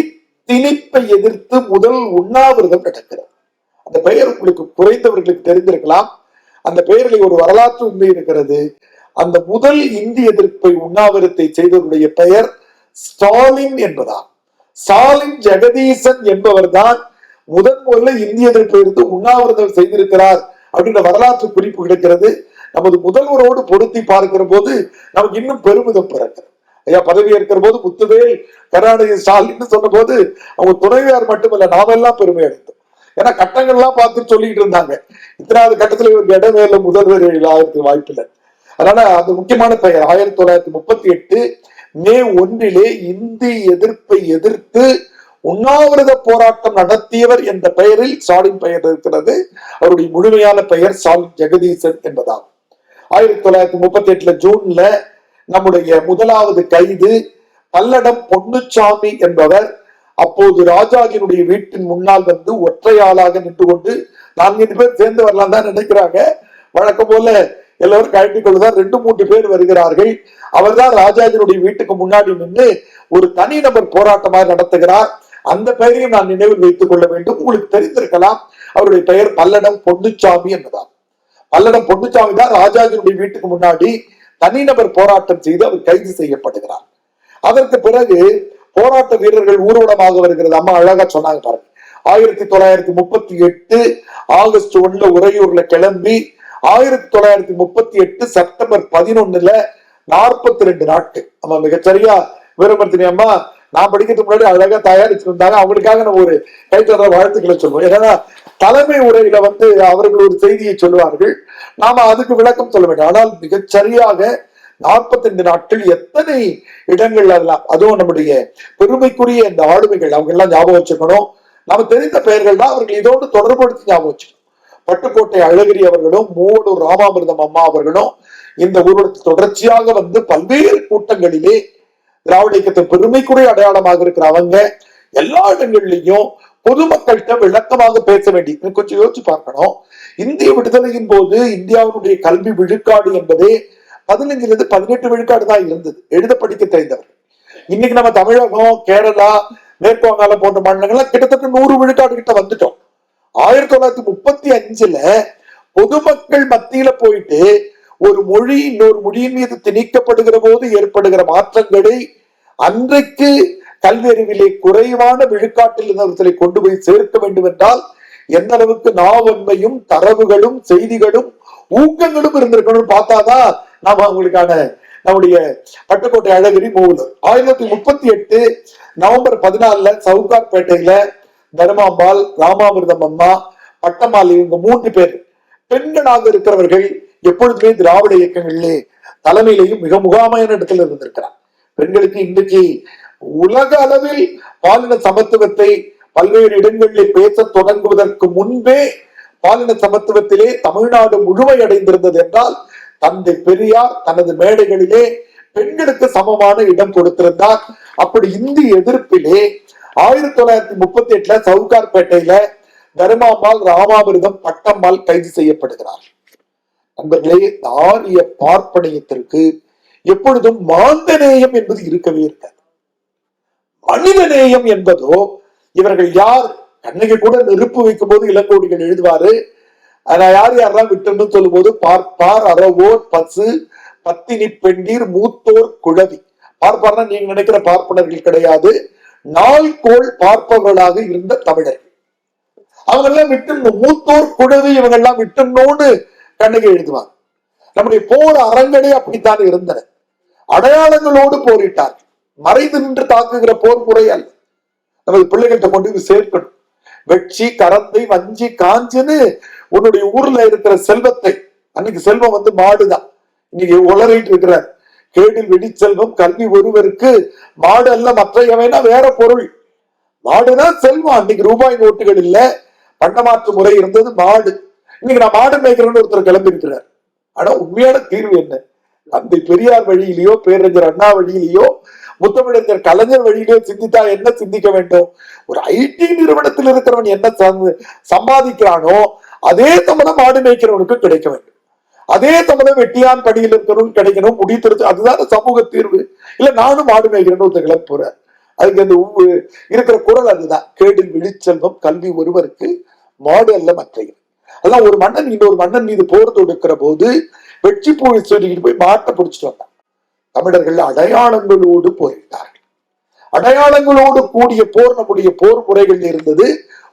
S1: திணிப்பை எதிர்த்து முதல் உண்ணாவிரதம் நடக்கிறது. அந்த பெயர் உங்களுக்கு குறைந்தவர்களுக்கு தெரிந்திருக்கலாம். அந்த பெயரில் ஒரு வரலாற்று உண்மை இருக்கிறது. அந்த முதல் இந்தி எதிர்ப்பை உண்ணாவிரத்தை செய்தவருடைய பெயர் ஸ்டாலின் என்பதா. ஸ்டாலின் ஜெகதீசன் என்பவர் தான் முதல்ல இந்திய எதிர்ப்பை இருந்து உண்ணாவிரதம் செய்திருக்கிறார் அப்படின்ற வரலாற்று குறிப்பு கிடைக்கிறது. நமது முதல்வரோடு பொருத்தி பார்க்கிற போது நமக்கு இன்னும் பெருமிதம் பிறக்கிறது. ஐயா பதவி ஏற்கிற போது முத்துவேல் கருணாநிதி ஸ்டாலின் சொன்ன போது அவங்க துணைவியார் மட்டுமல்ல, நாமெல்லாம் பெருமை அடைந்தோம். ஏன்னா கட்டங்கள்லாம் பார்த்து சொல்லிட்டு இருந்தாங்க, இத்தனாவது கட்டத்துல ஒரு இடமே இல்லை, முதல்வர் ஆகிறதுக்கு வாய்ப்பில்லை. அதனால அது முக்கியமான பெயர். 1938 மே 1 இந்தி எதிர்ப்பை எதிர்த்து உண்ணாவிரத போராட்டம் நடத்தியவர் என்ற பெயரில் ஸ்டாலின் பெயர் இருக்கிறது. அவருடைய முழுமையான பெயர் ஸ்டாலின் ஜெகதீசன் என்பதாகும். 1938 ஜூன்ல நம்முடைய முதலாவது கைது பல்லடம் பொன்னுச்சாமி என்பவர் அப்போது ராஜாஜினுடைய வீட்டின் முன்னால் வந்து ஒற்றையாளாக நின்று கொண்டு 4 பேர் சேர்ந்து வரலாம் தான் நினைக்கிறாங்க. வழக்கம் போல எல்லாரும் கழட்டிக் கொள்ளுதான் 2-3 பேர் வருகிறார்கள். அவர்தான் ராஜாஜினுடைய வீட்டுக்கு முன்னாடி நின்று ஒரு தனிநபர் போராட்டமாக நடத்துகிறார். அந்த பெயரையும் நான் நினைவில் வைத்துக் கொள்ள வேண்டும். உங்களுக்கு தெரிந்திருக்கலாம், அவருடைய பெயர் பல்லடம் பொன்னுச்சாமி என்பதால். பல்லடம் பொன்னுச்சாமி தான் ராஜாஜினுடைய வீட்டுக்கு முன்னாடி தனிநபர் போராட்டம் செய்து அவர் கைது செய்யப்படுகிறார். அதற்கு பிறகு போராட்ட வீரர்கள் ஊர்வலமாக வருகிறது. அம்மா அழகா சொன்னாங்க பாருங்க. 1938 ஆகஸ்ட் 1 உறையூர்ல கிளம்பி 1938 செப்டம்பர் 11 42 நாட்கள். அம்மா மிகச்சரியா விரும்பத்தினி அம்மா நான் படிக்கிறதுக்கு முன்னாடி அழகா தயாரிச்சிருந்தாங்க. அவங்களுக்காக நம்ம ஒரு கைத்தற வாழ்த்துக்களை சொல்லுவோம். ஏன்னா தலைமை உரையில வந்து அவர்கள் ஒரு செய்தியை சொல்லுவார்கள், நாம அதுக்கு விளக்கம் சொல்ல வேண்டும். ஆனால் மிகச்சரியாக 42 நாட்கள் எத்தனை இடங்கள் அதெல்லாம், அதுவும் நம்முடைய பெருமைக்குரிய இந்த ஆளுமைகள் அவங்க எல்லாம் ஞாபகம் வச்சுக்கணும். நம்ம தெரிந்த பெயர்கள் தான் அவர்கள் இதோடு தொடர்புபடுத்தி ஞாபகம் வச்சுக்கணும். பட்டுக்கோட்டை அழகிரி அவர்களும் மூவலூர் ராமாமிர்தம் அம்மா அவர்களும் இந்த ஊர்வலத்தில் தொடர்ச்சியாக வந்து பல்வேறு கூட்டங்களிலே திராவிட இயக்கத்தின் பெருமைக்குரிய அடையாளமாக இருக்கிற அவங்க எல்லா இடங்கள்லையும் பொதுமக்கள்கிட்ட விளக்கமாக பேச வேண்டி கொஞ்சம் யோசிச்சு பார்க்கணும். இந்திய விடுதலையின் போது இந்தியாவுடைய கல்வி விழுக்காடு என்பதே 15-18 விழுக்காடு தான் இருந்தது, எழுத படிக்க தெரிந்தவர். இன்னைக்கு நம்ம தமிழகம், கேரளா, மேற்கு வங்காளம் போன்ற மாநிலங்கள்லாம் கிட்டத்தட்ட 100 விழுக்காடு கிட்ட வந்துட்டோம். 1935 பொதுமக்கள் மத்தியில போயிட்டு ஒரு மொழி இன்னொரு மொழியின் மீது திணிக்கப்படுகிற போது ஏற்படுகிற மாற்றங்களை அன்றைக்கு கல்வி அறிவிலே குறைவான விழுக்காட்டில் இருந்தவர்களை கொண்டு போய் சேர்க்க வேண்டும் என்றால் எந்த அளவுக்கு நாவன்மையும் தரவுகளும் செய்திகளும் ஊக்கங்களும் இருந்திருக்கணும்னு பார்த்தாதான் நாம அவங்களுக்கான நம்முடைய பட்டுக்கோட்டை அழகிரி மூவலூர் 1938 நவம்பர் 14 சவுகார்பேட்டையில தர்மாம்பாள், ராமாமிர்தம் அம்மா, பட்டம்மாள் இவங்க 3 பேர் பெண்களாக இருக்கிறவர்கள் எப்பொழுதுமே திராவிட இயக்கங்களிலே தலைமையிலையும் மிக முகாமையான இடத்துல இருந்திருக்கிறார். பெண்களுக்கு இன்றைக்கு உலக அளவில் பாலின சமத்துவத்தை பல்வேறு இடங்களில் பேச தொடங்குவதற்கு முன்பே பாலின சமத்துவத்திலே தமிழ்நாடு முழுமையடைந்திருந்தது என்றால் தந்தை பெரியார் தனது மேடைகளிலே பெண்களுக்கு சமமான இடம் கொடுத்திருந்தார். அப்படி இந்திய எதிர்ப்பிலே 1938 சவுகார்பேட்டையில தர்மாம்பாள், ராமாமிர்தம், பட்டம்மாள் கைது செய்யப்படுகிறார். நண்பர்களே, ஆரிய பார்ப்பனியத்திற்கு எப்பொழுதும் மாந்தநேயம் என்பது இருக்கவே இருக்காது. மனிதநேயம் என்பதோ, இவர்கள் யார், அன்னைக்கு கூட நெருப்பு வைக்கும் போது இளங்கோடிகள் எழுதுவாரு, யாரெல்லாம் விட்டுன்னு சொல்லும் போது பார்ப்பார் அறவோர் பசு பத்தினி பெண்டீர் மூத்தோர் குழவி. பார்ப்பார்னா நீங்க நினைக்கிற பார்ப்பனர்கள் கிடையாது, நாள்கோள் பார்ப்பவர்களாக இருந்த தமிழர்கள். அவங்க எல்லாம் விட்டுணும், மூத்தோர் குழவி இவங்க எல்லாம் விட்டுணும்னு கண்ணகி எழுதுவாங்க. நம்முடைய போர் அரங்கனே அப்படித்தான் இருந்தன. அடையாளங்களோடு போரிட்டார்கள். மறைந்து நின்று தாக்குகிற போர் முறை அல்ல. நமது பிள்ளைகள்கிட்ட கொண்டு சேர்க்கணும். வெட்சி, கரந்தை, வஞ்சி, காஞ்சின்னு உன்னுடைய ஊர்ல இருக்கிற செல்வத்தை, அன்னைக்கு செல்வம் வந்து மாடுதான், இன்னைக்கு உளறிட்டு இருக்கிறார். கேடில் வெடி செல்வம் கல்வி ஒருவருக்கு மாடு அல்ல மற்றையவைனா வேற பொருள். மாடுதான் செல்வம். அன்னைக்கு ரூபாய் நோட்டுகள் இல்ல, பண்டமாற்று முறை இருந்தது. மாடு. இன்னைக்கு நான் மாடு மேய்க்கிறேன்னு ஒருத்தர் கிளம்பி இருக்கிறார். ஆனா உண்மையான தீர்வு என்ன? தந்தை பெரியார் வழியிலேயோ, பேரறிஞர் அண்ணா வழியிலேயோ, முத்தமிழறிஞர் கலைஞர் வழியிலேயோ சிந்தித்தா என்ன சிந்திக்க வேண்டும்? ஒரு ஐடி நிறுவனத்தில் இருக்கிறவன் என்ன சம்பாதிக்கிறானோ அதே சம்பளம் மாடு மேய்க்கிறவனுக்கு கிடைக்க வேண்டும். அதே சம்பளம் வெட்டியான் படியில் இருக்கிறவனுக்கு கிடைக்கணும். முடித்திருச்சு. அதுதான் சமூக தீர்வு. இல்ல நானும் மாடு மேய்க்கிறேன்னு ஒருத்தர் கிளம்ப போறார். அதுக்கு அந்த இருக்கிற குரல் அதுதான். கேடில் விழிச்செல்வம் கல்வி ஒருவருக்கு மாடு அல்ல மற்றைய. அதான் ஒரு மன்னன் இன்னொரு மன்னன் மீது போர் தொடுக்கிற போது வெற்றி பூவை சொல்லிட்டு போய் மாட்டை பிடிச்சிட்டு வந்தார். தமிழர்கள் அடையாளங்களோடு போரிட்டார்கள். அடையாளங்களோடு கூடிய போர் நம்முடைய போர் முறைகள் இருந்தது.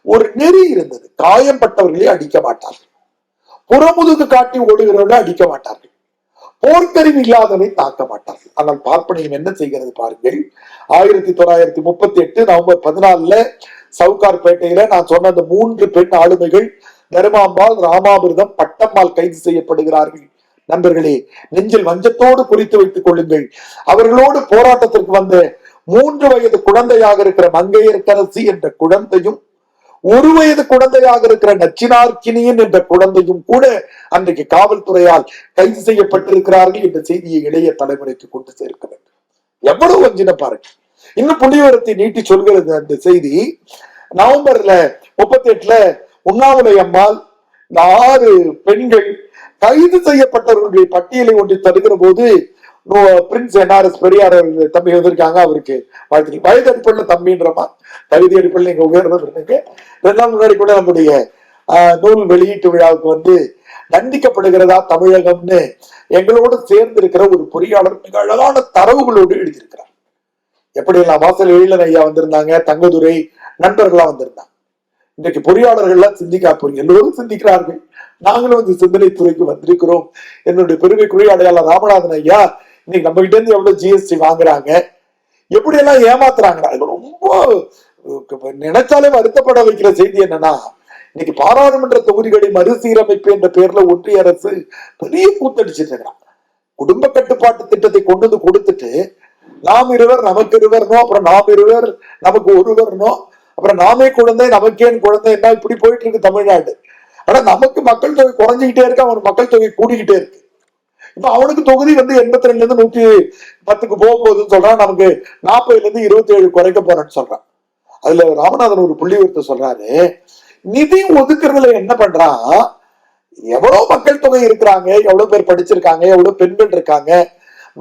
S1: ஒரு நெறி இருந்தது. காயம்பட்டவர்களை அடிக்க மாட்டார்கள். புறமுதுகு காட்டி ஓடுகிறவர்களை அடிக்க மாட்டார்கள். போர்க்கருவி இல்லாதவரை தாக்க மாட்டார்கள். ஆனால் பார்ப்பனியம் என்ன செய்கிறது பாருங்கள். 1938 நவம்பர் 14 சவுகார்பேட்டையில நான் சொன்ன அந்த 3 பெண் ஆளுமைகள் தர்மாம்பாள், ராமாமிர்தம், பட்டம்மாள் கைது செய்யப்படுகிறார்கள். நண்பர்களே, நெஞ்சில் வஞ்சத்தோடு குறித்து வைத்துக் கொள்ளுங்கள். அவர்களோடு போராட்டத்திற்கு வந்த 3 வயது குழந்தையாக இருக்கிற மங்கையர்க்கரசி என்ற குழந்தையும் 1 வயது குழந்தையாக இருக்கிற நச்சினார்க்கினியன் என்ற குழந்தையும் கூட அன்றைக்கு காவல்துறையால் கைது செய்யப்பட்டிருக்கிறார்கள் என்ற செய்தியை இளைய தலைமுறைக்கு கொண்டு சேர்க்க வேண்டும். எவ்வளவு வஞ்சின பாருங்க. இன்னும் புள்ளிவரத்தை நீட்டி சொல்கிறது அந்த செய்தி. நவம்பர்ல 38ல உண்ணாமுலை அம்மாள் 6 பெண்கள் கைது செய்யப்பட்டவர்களுடைய பட்டியலை ஒன்று தருகிற போது பிரின்ஸ் NRS பெரியார் தம்பி வந்திருக்காங்க. அவருக்கு வாழ்த்து. வயது அடிப்படையில் தம்பின்றமா, தகுதி அடிப்படையில் நீங்க உயர்ந்தது. 2 நாள் முன்னாடி கூட நம்முடைய நூல் வெளியீட்டு விழாவுக்கு வந்து தண்டிக்கப்படுகிறதா தமிழகம்னு எங்களோடு சேர்ந்து இருக்கிற ஒரு பொறியாளர் மிக அழகான தரவுகளோடு எழுதியிருக்கிறார். எப்படி எல்லாம் வாசல் எழிலன் ஐயா வந்திருந்தாங்க, தங்கதுரை நண்பர்களா வந்திருந்தாங்க. இன்றைக்கு பொறியாளர்கள்லாம் சிந்திக்க எல்லோரும் சிந்திக்கிறார்கள். நாங்களும் இந்த சிந்தனை துறைக்கு வந்திருக்கிறோம். என்னுடைய பெருமைக்குரிய அடையாளம் ராமநாதன் ஐயா இன்னைக்கு நம்ம கிட்ட இருந்து எவ்வளவு GST வாங்குறாங்க, எப்படி எல்லாம் ஏமாத்துறாங்க. ரொம்ப நினைச்சாலே வருத்தப்பட வைக்கிற செய்தி என்னன்னா, இன்னைக்கு பாராளுமன்ற தொகுதிகளை மறுசீரமைப்பு என்ற பேர்ல ஒன்றிய அரசு பெரிய கூத்தடிச்சிட்டு இருக்கிறான். குடும்ப கட்டுப்பாட்டு திட்டத்தை கொண்டு வந்து கொடுத்துட்டு நாம் இருவர் நமக்கு இருவர்னோ, அப்புறம் நாம் இருவர் நமக்கு ஒருவர்னோ, அப்புறம் நாமே குழந்தை நமக்கேன் குழந்தை, என்ன இப்படி போயிட்டு இருக்கு தமிழ்நாடு. ஆனா நமக்கு மக்கள் தொகை குறைஞ்சிக்கிட்டே இருக்கு, அவனுக்கு மக்கள் தொகை கூடிக்கிட்டே இருக்கு. இப்ப அவனுக்கு தொகுதி வந்து 82ல இருந்து 110க்கு போக போகுதுன்னு சொல்றான். நமக்கு 40ல இருந்து 27 குறைக்க போறேன்னு சொல்றான். அதுல ராமநாதன் ஒரு புள்ளி விவரத்தை சொல்றாரு. நிதி ஒதுக்குறதுல என்ன பண்றான், எவ்வளவு மக்கள் தொகை இருக்கிறாங்க, எவ்வளவு பேர் படிச்சிருக்காங்க, எவ்வளவு பெண்கள் இருக்காங்க,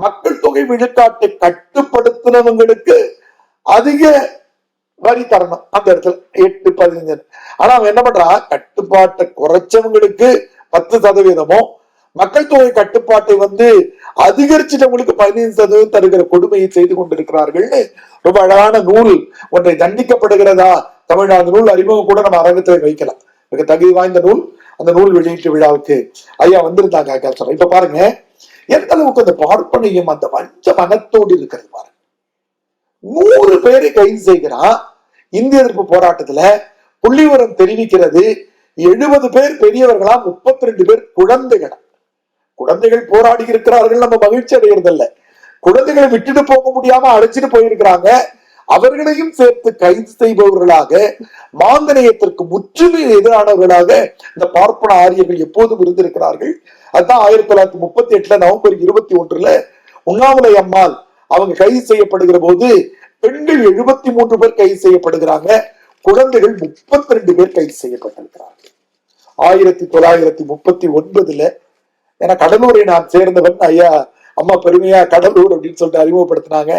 S1: மக்கள் தொகை விழுக்காட்டை கட்டுப்படுத்தினவங்களுக்கு அதிக வரி தரணும். அந்த இடத்துல 8-15. ஆனா அவன் என்ன பண்றான், கட்டுப்பாட்டை குறைச்சவங்களுக்கு 10%, மக்கள் தொகை கட்டுப்பாட்டை வந்து அதிகரிச்சிட்டவங்களுக்கு 15% தருகிற கொடுமையை செய்து கொண்டிருக்கிறார்கள். ரொம்ப அழகான நூல் ஒன்றை தண்டிக்கப்படுகிறதா தமிழ்நாடு நூல் அறிமுகம் கூட நம்ம அரங்கத்தில் வைக்கலாம். மிக தகுதி வாய்ந்த நூல். அந்த நூல் வெளியீட்டு விழாவுக்கு ஐயா வந்திருந்தாங்க. இப்ப பாருங்க எந்த அளவுக்கு அந்த பார்ப்பனையும் அந்த வஞ்ச மனத்தோடு இருக்கிறது பாருங்க. 100 பேரை கைது செய்கிறான். இந்திய எதிர்ப்பு போராட்டத்துல புள்ளிவரம் தெரிவிக்கிறது 70 பேர் பெரியவர்களா, 32 பேர் குழந்தைகளா. குழந்தைகள் போராடி இருக்கிறார்கள், நம்ம மகிழ்ச்சி அடைகிறதில்ல. குழந்தைகளை விட்டுட்டு போக முடியாம அழைச்சிட்டு போயிருக்கிறாங்க. அவர்களையும் சேர்த்து கைது செய்பவர்களாக, மாந்தநேயத்திற்கு முற்றிலும் எதிரானவர்களாக இந்த பார்ப்பன ஆரியர்கள் எப்போதும் இருந்திருக்கிறார்கள். அதுதான் 1938 நவம்பர் 21 உண்ணாமுலை அம்மாள் அவங்க கைது செய்யப்படுகிற போது பெண்கள் 73 பேர் கைது செய்யப்படுகிறாங்க, குழந்தைகள் 32 பேர் கைது செய்யப்பட்டிருக்கிறார்கள். 1939 ஏன்னா கடலூரை நான் சேர்ந்தவன், ஐயா அம்மா பெருமையா கடலூர் அப்படின்னு சொல்லிட்டு அறிமுகப்படுத்தினாங்க.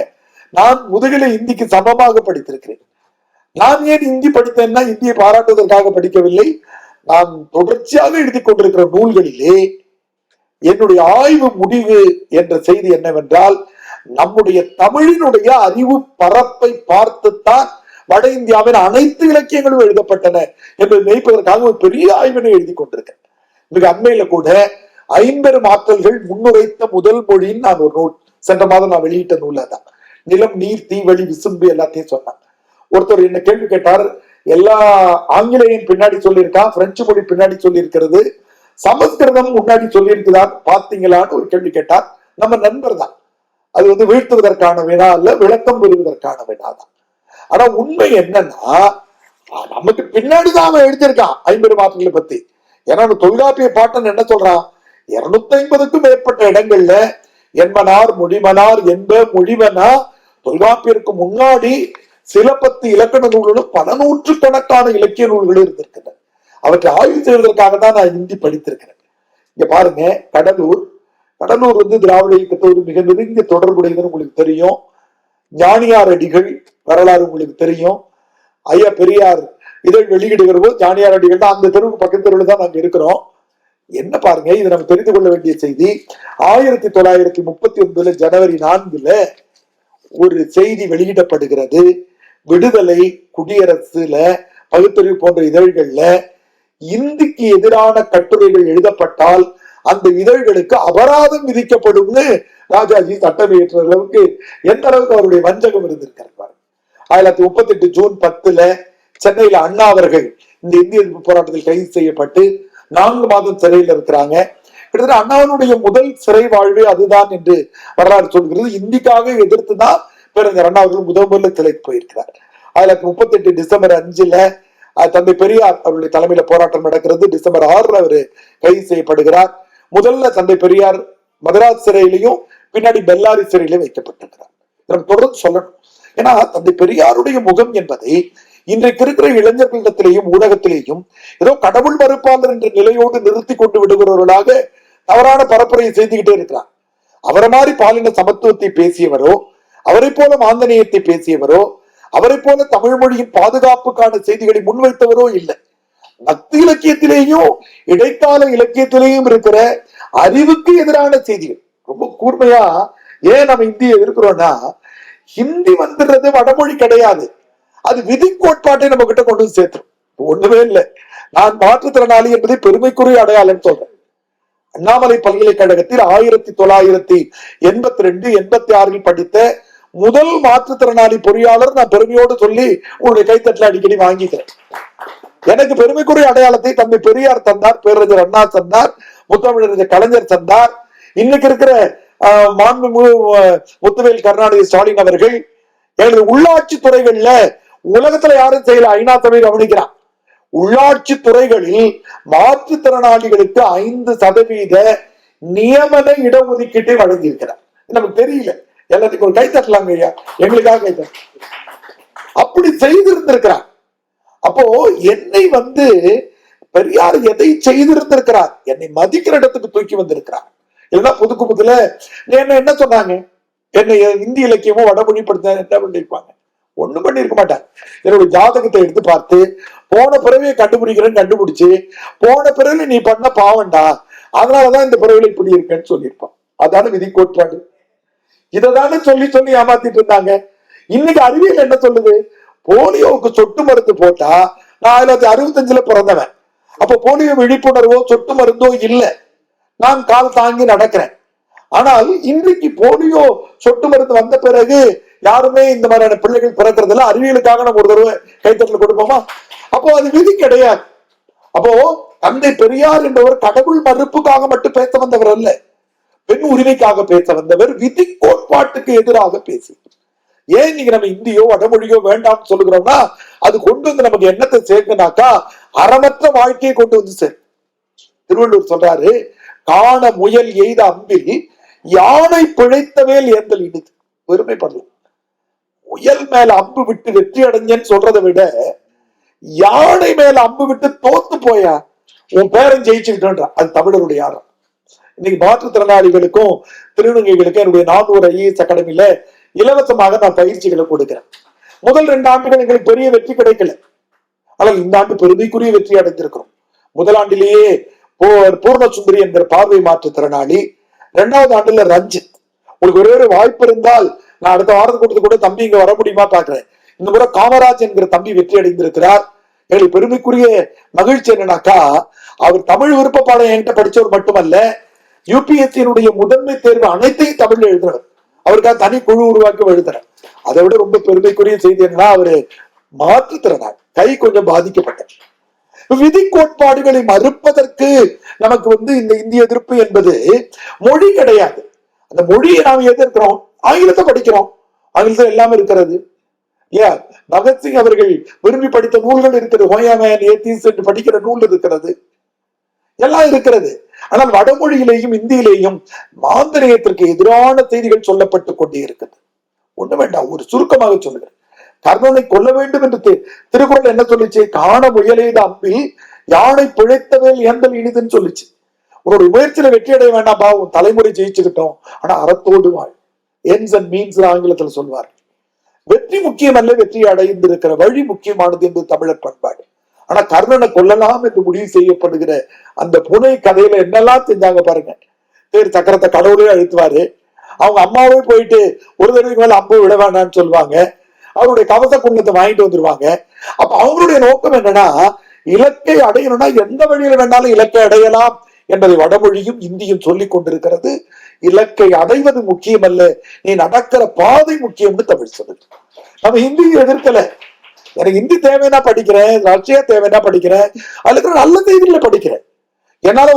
S1: நான் முதுகில இந்திக்கு சமமாக படித்திருக்கிறேன். நான் ஏன் இந்தி படித்தேன்னா இந்தியை பாராட்டுவதற்காக படிக்கவில்லை. நான் தொடர்ச்சியாக எழுதி கொண்டிருக்கிற நூல்களிலே என்னுடைய ஆய்வு முடிவு என்ற செய்தி என்னவென்றால், நம்முடைய தமிழினுடைய அறிவு பரப்பை பார்த்துத்தான் வட இந்தியாவின் அனைத்து இலக்கியங்களும் எழுதப்பட்டன என்று நினைப்பதற்காக ஒரு பெரிய ஆய்வினை எழுதி கொண்டிருக்கேன். மிக அண்மையில கூட 50 ஆற்றல்கள் முன்னுரைத்த முதல் மொழின்னு நான் ஒரு நூல் சென்ற மாதம் நான் வெளியிட்ட நூல் தான். நிலம், நீர், தீவழி, விசும்பு எல்லாத்தையும் சொன்னான். ஒருத்தர் என்ன கேள்வி கேட்டார், எல்லா ஆங்கிலேயம் பின்னாடி சொல்லியிருக்கான், பிரெஞ்சு மொழி பின்னாடி சொல்லி இருக்கிறது, சமஸ்கிருதம் முன்னாடி சொல்லி இருக்குதான் பாத்தீங்களான்னு ஒரு கேள்வி கேட்டார். நம்ம நண்பர் தான். அது வந்து வீழ்த்துவதற்கான வினா அல்ல, விளக்கம் பெறுவதற்கான வினா தான். ஆனா உண்மை என்னன்னா, நமக்கு பின்னாடிதான் அவன் எழுதியிருக்கான் 50 ஆற்றல்களை பத்தி. ஏன்னா தொல்காப்பிய பாட்டன் என்ன சொல்றான், 250க்கும் மேற்பட்ட இடங்கள்ல என்மனார், மொழிமனார், என்ப, மொழிவனா தொல்காப்பியருக்கு முன்னாடி சில 10 இலக்கண நூல்களும் பல நூற்றுக்கணக்கான இலக்கிய நூல்களும் இருந்திருக்கின்றன. அவற்றை ஆய்வு செய்வதற்காக தான் நான் ஹிந்தி படித்திருக்கிறேன். இங்க பாருங்க, கடலூர் வந்து திராவிட இயக்கத்தோடு மிக நெருங்கிய தொடர்புடையதுன்னு உங்களுக்கு தெரியும். ஞானியார் அடிகள் வரலாறு உங்களுக்கு தெரியும். ஐயா பெரியார் இதழ் வெளியிடுகிற போது ஞானியார் அடிகள் தான் அந்த தெருவுக்கு பக்கத்து தெருவில் தான் நாங்க இருக்கிறோம். என்ன பாருங்க, இது நம்ம தெரிந்து கொள்ள வேண்டிய செய்தி. 1939 ஜனவரி 4 ஒரு செய்தி வெளியிடப்படுகிறது. விடுதலை, குடியரசுல, பகுத்தறிவு போன்ற இதழ்கள்ல இந்திக்கு எதிரான கட்டுரைகள் எழுதப்பட்டால் அந்த இதழ்களுக்கு அபராதம் விதிக்கப்படும்னு ராஜாஜி சட்டம் இயற்ற அளவுக்கு எந்த அளவுக்கு அவருடைய வஞ்சகம் இருந்திருக்கிறார். 1938 ஜூன் 10 சென்னையில அண்ணா அவர்கள் இந்த இந்திய எதிர்ப்பு போராட்டத்தில் கைது செய்யப்பட்டு 4 மாதம் சிறையில் இருக்கிறாங்க. கிட்டத்தட்ட அண்ணாவினுடைய முதல் சிறை வாழ்வே அதுதான் என்று வரலாறு சொல்கிறது. இந்திக்காக எதிர்த்துதான் பேரறிஞர் அண்ணா அவர்கள் முதல்ல சிறைக்கு போயிருக்கிறார். 1938 டிசம்பர் 5 தந்தை பெரியார் அவருடைய தலைமையில போராட்டம் நடக்கிறது. டிசம்பர் 6 அவரு கைது செய்யப்படுகிறார். முதல்ல தந்தை பெரியார் மதராஸ் சிறையிலையும் பின்னாடி பெல்லாரி சிறையிலும் வைக்கப்பட்டிருக்கிறார். நம்ம தொடர்ந்து சொல்லணும். ஏன்னா தந்தை பெரியாருடைய முகம் என்பதை இன்றைக்கு இருக்கிற இளைஞர்களிடத்திலேயும் ஊடகத்திலேயும் ஏதோ கடவுள் மறுப்பாளர் என்ற நிலையோடு நிறுத்தி கொண்டு விடுகிறவர்களாக தவறான பரப்புரையை செய்துகிட்டே இருக்கிறார். அவரை மாதிரி பாலின சமத்துவத்தை பேசியவரோ, அவரை போல மாந்தனியத்தை பேசியவரோ, அவரை போல தமிழ் மொழியின் பாதுகாப்புக்கான செய்திகளை முன்வைத்தவரோ இல்லை. பக்தி இலக்கியத்திலேயும் இடைக்கால இலக்கியத்திலேயும் இருக்கிற அறிவுக்கு எதிரான செய்திகள் ரொம்ப கூர்மையா. ஏன் நம்ம இந்திய எதிர்க்கிறோம்னா, ஹிந்தி வந்துடுறது வடமொழி கிடையாது, அது விதி கோட்பாட்டை நம்ம கிட்ட கொண்டு வந்து சேர்த்துரும். ஒண்ணுமே இல்லை. நான் மாற்றுத்திறனாளி என்பதை பெருமைக்குரிய அடையாளம் சொல்றேன். அண்ணாமலை பல்கலைக்கழகத்தில் 1982-86 படித்த முதல் மாற்றுத்திறனாளி பொறியாளர் நான் பெருமையோடு சொல்லி உங்களுடைய கைத்தட்டல அடிக்கடி வாங்கிக்கிறேன். எனக்கு பெருமைக்குரிய அடையாளத்தை தந்தை பெரியார் தந்தார், பேரறிஞர் அண்ணா தந்தார், முத்தமிழறிஞர் கலைஞர் தந்தார். இன்னைக்கு இருக்கிற மாண்புமிகு முத்துவேல் கருணாநிதி ஸ்டாலின் அவர்கள் எனது உள்ளாட்சி துறைகள்ல உலகத்துல யாரும் செய்யல, ஐநா சபை கவனிக்கிறான். உள்ளாட்சி துறைகளில் மாற்றுத்திறனாளிகளுக்கு 5% நியமன இடஒதுக்கீட்டை வழங்கியிருக்கிறார். நமக்கு தெரியல, எல்லாத்துக்கும் ஒரு கைத்தட்டலாங்க ஐயா, எங்களுக்காக கைத்தட்ட. அப்படி செய்திருந்திருக்கிறார். அப்போ என்னை பெரியார் எதை செய்திருந்திருக்கிறார், என்னை மதிக்கிற இடத்துக்கு தூக்கி வந்திருக்கிறார். இல்லைன்னா புதுக்குப்பத்துல என்ன சொன்னாங்க, என்னை இந்திய இலக்கியமும் வடமொழிப்படுத்த என்ன பண்ணிருப்பாங்க, ஒண்ணும் பண்ணிருக்க மாட்டாங்க. என்னுடைய ஜாதகத்தை எடுத்து பார்த்து போன பிறவியை கண்டுபிடிச்சு போன பிறகு நீ பண்ண பாவண்டா, அதனாலதான் இந்த பிறவில இப்படி இருக்கேன்னு சொல்லியிருப்பான். அதான விதி கோட்பாடு. இததானே சொல்லி சொல்லி ஏமாத்திட்டு இருந்தாங்க. இன்னைக்கு அறிவியல் என்ன சொல்லுது, போலியோவுக்கு சொட்டு மருந்து போட்டா, நான் 1965 பிறந்தவன், அப்ப போலியோ விழிப்புணர்வோ சொட்டு மருந்தோ இல்லை, நான் கால் தாங்கி நடக்கிறேன். ஆனால் இன்றைக்கு போலியோ சொட்டு மருந்து வந்த பிறகு யாருமே இந்த மாதிரியான பிள்ளைகள் பிறக்கிறதுல அறிவியலுக்காக நம்ம ஒரு தடவை கைத்தட்டல் கொடுப்போமா? அப்போ அது விதி கிடையாது. அப்போ தந்தை பெரியார் என்பவர் கடவுள் மறுப்புக்காக மட்டும் பேச வந்தவர் அல்ல, பெண் உரிமைக்காக பேச வந்தவர், விதி கோட்பாட்டுக்கு எதிராக பேசி. ஏன் இன்னைக்கு நம்ம இந்தியோ வடமொழியோ வேண்டாம்னு சொல்லுகிறோம்னா, அது கொண்டு வந்து நமக்கு என்னத்தை சேர்க்கனாக்கா அறமற்ற வாழ்க்கையை கொண்டு வந்து சேர். திருவள்ளுவர் சொல்றாரு, காண முயல் எய்த அம்பில் யானை பிழைத்தவேல் ஏந்தல் இனிது. பெருமைப்படலாம். முயல் மேல அம்பு விட்டு வெற்றி அடைஞ்சேன்னு சொல்றதை விட யானை மேல அம்பு விட்டு தோத்து போயா உன் பேரன் ஜெயிச்சுக்கிட்டு, அது தமிழருடைய ஆரம். இன்னைக்கு மாற்றுத்திறனாளிகளுக்கும் திருநங்கைகளுக்கும் என்னுடைய 400 IAS அகாடமியில இலவசமாக நான் பயிற்சிகளை கொடுக்கிறேன். முதல் 2 ஆண்டுகள் எங்களுக்கு பெரிய வெற்றி கிடைக்கல, ஆனால் இந்த ஆண்டு பெருமைக்குரிய வெற்றி அடைந்திருக்கிறோம். முதல் ஆண்டிலேயே பூர்ணசுந்தரி என்கிற பார்வை மாற்றுத்திறனாளி, 2வது ஆண்டுல ரஞ்சித். உங்களுக்கு ஒரே ஒரு வாய்ப்பு இருந்தால் நான் அடுத்த வாரத்துக்கு கூட தம்பி இங்க வர முடியுமா பாக்குறேன். இந்த முறை காமராஜ் என்கிற தம்பி வெற்றி அடைந்திருக்கிறார். எங்களுக்கு பெருமைக்குரிய மகிழ்ச்சி என்னன்னாக்கா, அவர் தமிழ் விருப்ப பாடம் என்கிட்ட படிச்சவர் மட்டுமல்ல, UPSC முதன்மை தேர்வு அனைத்தையும் தமிழ்ல எழுதுறவர். அவருக்காக தனி குழு உருவாக்கி எழுதுறார். அதை விட ரொம்ப பெருமைக்குரிய செய்தி என்னன்னா, அவரு மாற்றுத்திறனார், கை கொஞ்சம் பாதிக்கப்பட்டார். விதி கோட்பாடுகளை மறுப்பதற்கு நமக்கு இந்த இந்திய எதிர்ப்பு என்பது மொழி கிடையாது. அந்த மொழியை நாம் எதிர்க்கிறோம், ஆங்கிலத்தை படிக்கிறோம், ஆங்கிலத்தில் எல்லாமே இருக்கிறது. ஏன் பகத்சிங் அவர்கள் விரும்பி படித்த நூல்கள் இருக்கிறது, ஹோயாமேன் ஏத்தீஸ் என்று படிக்கிற நூல் இருக்கிறது, எல்லாம் இருக்கிறது. ஆனால் வடமொழியிலேயும் இந்தியிலேயும் மாந்தரிகத்திற்கு எதிரான செய்திகள் சொல்லப்பட்டு கொண்டே இருக்கிறது. ஒண்ணு வேண்டாம், ஒரு சுருக்கமாக சொல்லுகிறேன். கர்ணனை கொல்ல வேண்டும் என்று திருக்குறள் என்ன சொல்லிச்சு, காண முயலெய்த அம்பில் யானை பிழைத்தவேல் ஏந்தல் இனிதுன்னு சொல்லிச்சு. உன்னுடைய முயற்சியில வெற்றி அடைய வேண்டாம்பா, உன் தலைமுறை ஜெயிச்சுக்கிட்டோம், ஆனா அறத்தோடு வாழ். என்ஸ் அண்ட் மீன்ஸ் ஆங்கிலத்துல சொல்வார். வெற்றி முக்கியம் அல்ல, வெற்றி அடைந்திருக்கிற வழி முக்கியமானது என்பது தமிழர் பண்பாடு. ஆனா கர்ணனை கொல்லலாம் என்று முடிவு செய்யப்படுகிற அந்த புனை கதையில என்னெல்லாம் செஞ்சாங்க பாருங்க. தேர் சக்கரத்தை கடவுளே அழுத்துவாரு, அவங்க அம்மாவே போயிட்டு ஒரு தடவைக்கு மேல அம்பு விட வேண்டாம்னு சொல்லுவாங்க, அவருடைய கவச குண்டத்தை வாங்கிட்டு வந்துருவாங்க. அப்ப அவங்களுடைய நோக்கம் என்னன்னா, இலக்கை அடையணும்னா எந்த வழியில வேணாலும் இலக்கை அடையலாம் என்பதை வடமொழியும் இந்தியும் சொல்லிக் கொண்டிருக்கிறது. இலக்கை அடைவது முக்கியம் அல்ல, நீ நடக்கிற பாதை முக்கியம்னு தமிழ் சொல்லுது. நம்ம ஹிந்தியை எதிர்க்கல, எனக்கு ஹிந்தி தேவைன்னா படிக்கிறேன், ரஷ்யா தேவைன்னா படிக்கிறேன், அதுல இருக்கிற நல்ல செய்திகளை படிக்கிறேன். என்னால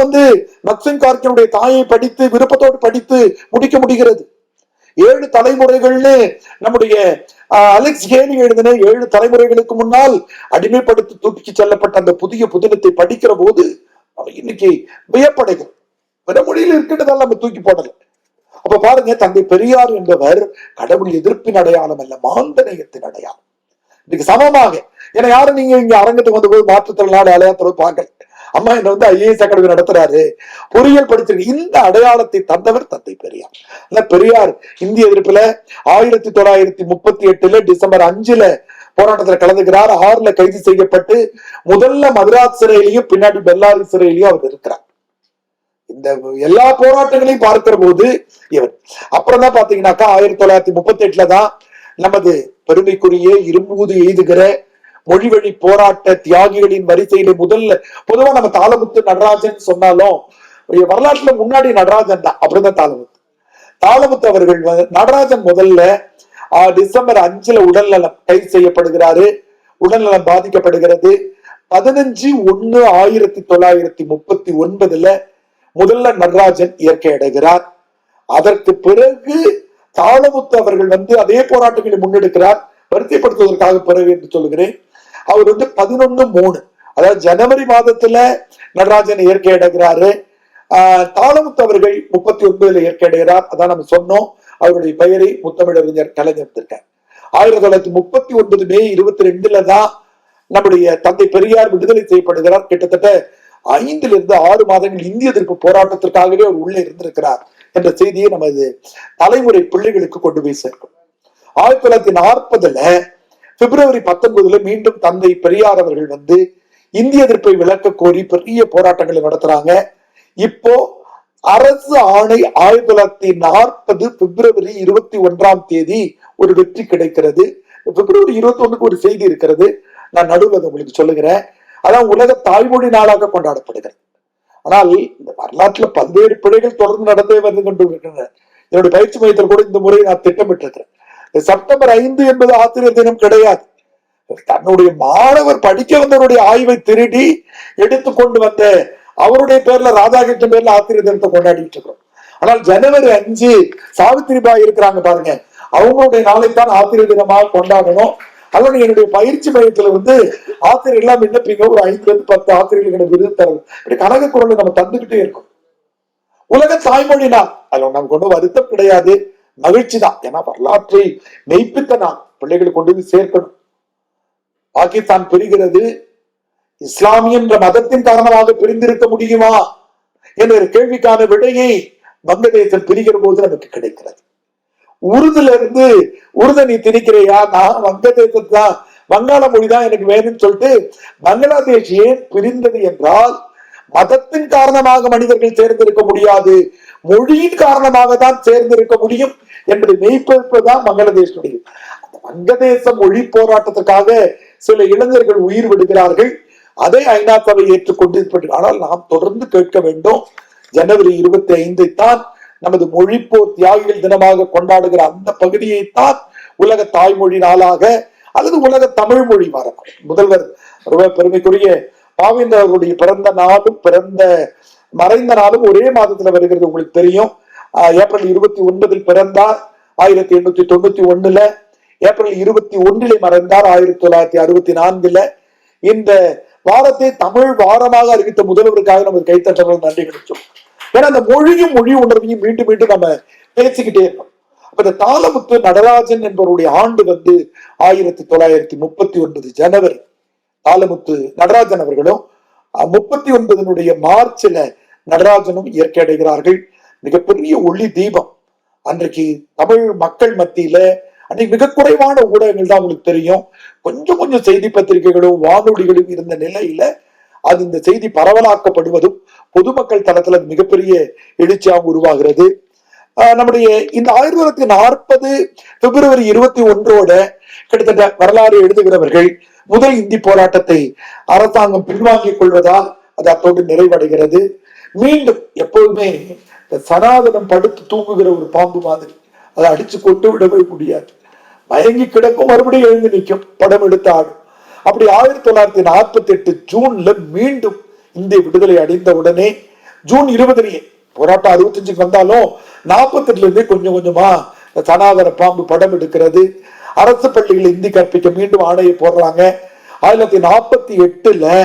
S1: மக்சிம் கார்கினுடைய தாயை படித்து விருப்பத்தோடு படித்து முடிக்க முடிகிறது. 7 தலைமுறைகள்னு நம்முடைய அலெக்ஸ் ஹேலி எழுதின 7 தலைமுறைகளுக்கு முன்னால் அடிமைப்படுத்தி தூக்கி செல்லப்பட்ட அந்த புதிய புதினத்தை படிக்கிற போது இன்னைக்கு வியப்படைகள் பிற மொழியில் இருக்கின்றதால் நம்ம தூக்கி போடல. அப்ப பாருங்க, தந்தை பெரியார் என்பவர் கடவுள் எதிர்ப்பின் அடையாளம் அல்ல, மாந்தநேயத்தின் அடையாளம். இன்னைக்கு சமமாக, ஏன்னா யாரும் நீங்க இங்க அரங்கத்துக்கு வந்த போது மாற்றுத்திறனாளி அடையாளத்தோட பார்க்கல. அம்மா என்ன வந்து IAS அகாடமி நடத்துறாரு, பொறியியல் படிச்சிருக்கு, இந்த அடையாளத்தை தந்தவர் தந்தை பெரியார். பெரியார் இந்திய எதிர்ப்புல 1938 டிசம்பர் 5 போராட்டத்தில் கலந்துக்கிறார். 6 கைது செய்யப்பட்டு முதல்ல மதராஸ் சிறையிலையும் பின்னாடி பெல்லாரி சிறையிலையும் அவர் இருக்கிறார். இந்த எல்லா போராட்டங்களையும் பார்க்கிற போது இவர் அப்புறம் தான் பாத்தீங்கன்னாக்கா 1938 தான் நமது பெருமைக்குரிய இரும்பூது எய்துகிற மொழிவழி போராட்ட தியாகிகளின் வரிசையில முதல்ல பொதுவா நம்ம தாளமுத்து நடராஜன் சொன்னாலும் வரலாற்றுல முன்னாடி நடராஜன் தான், அப்படிதான் தாளமுத்து அவர்கள். நடராஜன் முதல்ல டிசம்பர் 5 உடல்நலம் கைது செய்யப்படுகிறாரு, உடல்நலம் பாதிக்கப்படுகிறது. 15/1/1939 முதல்ல நடராஜன் இயற்கை அடைகிறார். அதற்கு பிறகு தாளமுத்து அவர்கள் அதே போராட்டங்களை முன்னெடுக்கிறார். வரிசைப்படுத்துவதற்காக பிறகு என்று சொல்லுகிறேன். அவர் 11/3 அதாவது ஜனவரி மாதத்துல நடராஜன் இயற்கை அடைகிறாரு. தாளமுத்து அவர்கள் 39 இயற்கை அடைகிறார். அதான் நம்ம சொன்னோம், அவருடைய பெயரை முத்தமிழறிஞர் கலைஞர். 1939 மே 22 தான் நம்முடைய தந்தை பெரியார் விடுதலை செய்யப்படுகிறார். கிட்டத்தட்ட 5 to 6 மாதங்கள் இந்திய எதிர்ப்பு போராட்டத்திற்காகவே அவர் உள்ளே இருந்திருக்கிறார் என்ற செய்தியை நமது தலைமுறை பிள்ளைகளுக்கு கொண்டு போய் சேர்க்கும். 1940 பிப்ரவரி 19 மீண்டும் தந்தை பெரியார் அவர்கள் இந்திய எதிர்ப்பை விளக்க கோரி பெரிய போராட்டங்களை நடத்துறாங்க. இப்போ அரசு ஆணை 1940 பிப்ரவரி 21 ஒரு வெற்றி கிடைக்கிறது. பிப்ரவரி 21 ஒரு செய்தி இருக்கிறது, நான் நடுவில் உங்களுக்கு சொல்லுகிறேன். அதான் உலக தாய்மொழி நாளாக கொண்டாடப்படுகிறது. ஆனால் இந்த வரலாற்றுல பல்வேறு பிழைகள் தொடர்ந்து நடந்தே வந்து கொண்டிருக்கின்றன. என்னுடைய பயிற்சி மையத்தில் கூட இந்த முறை நான் திட்டமிட்டிருக்கிறேன். செப்டம்பர் 5 என்பது ஆசிரியர் தினம் கிடையாது. தன்னுடைய மாணவர் படிக்க வந்தவருடைய ஆய்வை திருடி எடுத்துக்கொண்டு வந்த அவருடைய பேர்ல, ராதாகிருஷ்ணன் பேர்ல ஆசிரியர் தினத்தை கொண்டாடிட்டு இருக்கிறோம். ஆனால் ஜனவரி 5 சாவித்திரிபாய் இருக்கிறாங்க பாருங்க, அவங்களுடைய நாளைத்தான் ஆசிரியர் தினமாக கொண்டாடணும். அதோட என்னுடைய பயிற்சி மையத்துல ஆசிரியர் எல்லாம் விண்ணப்பிங்க, ஒரு 5 to 10 ஆசிரியர்களுக்கு விருது தரது கனக குரலை நம்ம தந்துகிட்டே இருக்கோம். உலக தாய்மொழி நாள், அதுல நமக்கு கொண்டு வருத்தம் கிடையாது, மகிழ்ச்சி தான். ஏன்னா வரலாற்றை மெய்ப்பித்த நாள், பிள்ளைகளை கொண்டு சேர்க்கணும். பாகிஸ்தான் பிரிகிறது, இஸ்லாமிய என்ற மதத்தின் காரணமாக பிரிந்திருக்க முடியுமா என்ற கேள்விக்கான விடையை வங்கதேசம் பிரிகிற போது நமக்கு கிடைக்கிறது. உருதுல இருந்து உருத நீ திணிக்கிறையா, நான் வங்கதேசத்து தான், வங்காள மொழிதான் எனக்கு வேணும்னு சொல்லிட்டு பங்களாதேஷ் ஏன் பிரிந்தது என்றால், மதத்தின் காரணமாக மனிதர்கள் சேர்ந்திருக்க முடியாது, மொழியின் காரணமாக தான் சேர்ந்திருக்க முடியும் என்பதை மெய்ப்பிப்பதுதான் பங்களாதேஷுடைய. அந்த வங்கதேச மொழி போராட்டத்திற்காக சில இளைஞர்கள் உயிர் விடுகிறார்கள். அதை ஐநா சபை ஏற்றுக்கொண்டு, ஆனால் நாம் தொடர்ந்து கேட்க வேண்டும். ஜனவரி 25 தான் நமது மொழிப்போர் தியாகிகள் தினமாக கொண்டாடுகிற அந்த பகுதியைத்தான் உலக தாய்மொழி நாளாக அல்லது உலக தமிழ் மொழி வாரம். முதல்வர் பெருமைக்குரிய பாவேந்தர் அவர்களுடைய பிறந்த நாளும் மறைந்த நாளும் ஒரே மாதத்துல வருகிறது, உங்களுக்கு தெரியும். ஏப்ரல் 29 பிறந்தார் 1891. ஏப்ரல் 21 மறைந்தார் 1964. இந்த வாரத்தை தமிழ் வாரமாக அறிவித்த முதல்வருக்காக நமது கைத்தட்டங்கள் நன்றி கிடைச்சோம். ஏன்னா அந்த மொழியும் மொழி உணர்வையும் மீண்டும் மீண்டும் நம்ம பேசிக்கிட்டே இருக்கோம். அப்ப இந்த தாளமுத்து நடராஜன் என்பவருடைய ஆண்டு 1939 ஜனவரி. தாளமுத்து நடராஜன் அவர்களும் 39 மார்ச்ல நடராஜனும் இயற்கை அடைகிறார்கள். மிகப்பெரிய ஒளி தீபம். அன்றைக்கு தமிழ் மக்கள் மத்தியில அன்றைக்கு மிக குறைவான ஊடகங்கள் தான் உங்களுக்கு தெரியும், கொஞ்சம் செய்தி பத்திரிகைகளும் வானொலிகளும் இருந்த நிலையில அது இந்த செய்தி பரவலாக்கப்படுவதும் பொதுமக்கள் தளத்துல மிகப்பெரிய எழுச்சியாக உருவாகிறது. நம்முடைய இந்த 1940 பிப்ரவரி 21 கிட்டத்தட்ட வரலாறு எழுதுகிறவர்கள் முதல் இந்தி போராட்டத்தை அரசாங்கம் பின்வாங்கிக் கொள்வதால் அது அத்தோடு நிறைவடைகிறது. மீண்டும் எப்போதுமே சனாதனம் படுத்து தூங்குகிற ஒரு பாம்பு மாதிரி, அதை அடிச்சு கொண்டு விடவே முடியாது. மயங்கி கிடக்கும், மறுபடியும் எழுந்து நிற்கும், படம் எடுத்து ஆடும். அப்படி 1948 ஜூன்ல மீண்டும் இந்திய விடுதலை அடைந்த உடனே ஜூன் 20 போராட்டம் 65 வந்தாலும் 48 கொஞ்சம் கொஞ்சமா சனாதன பாம்பு படம் எடுக்கிறது, அரசு பள்ளிகள் இந்தி கற்பிக்க மீண்டும் ஆணையை போடுறாங்க. 1948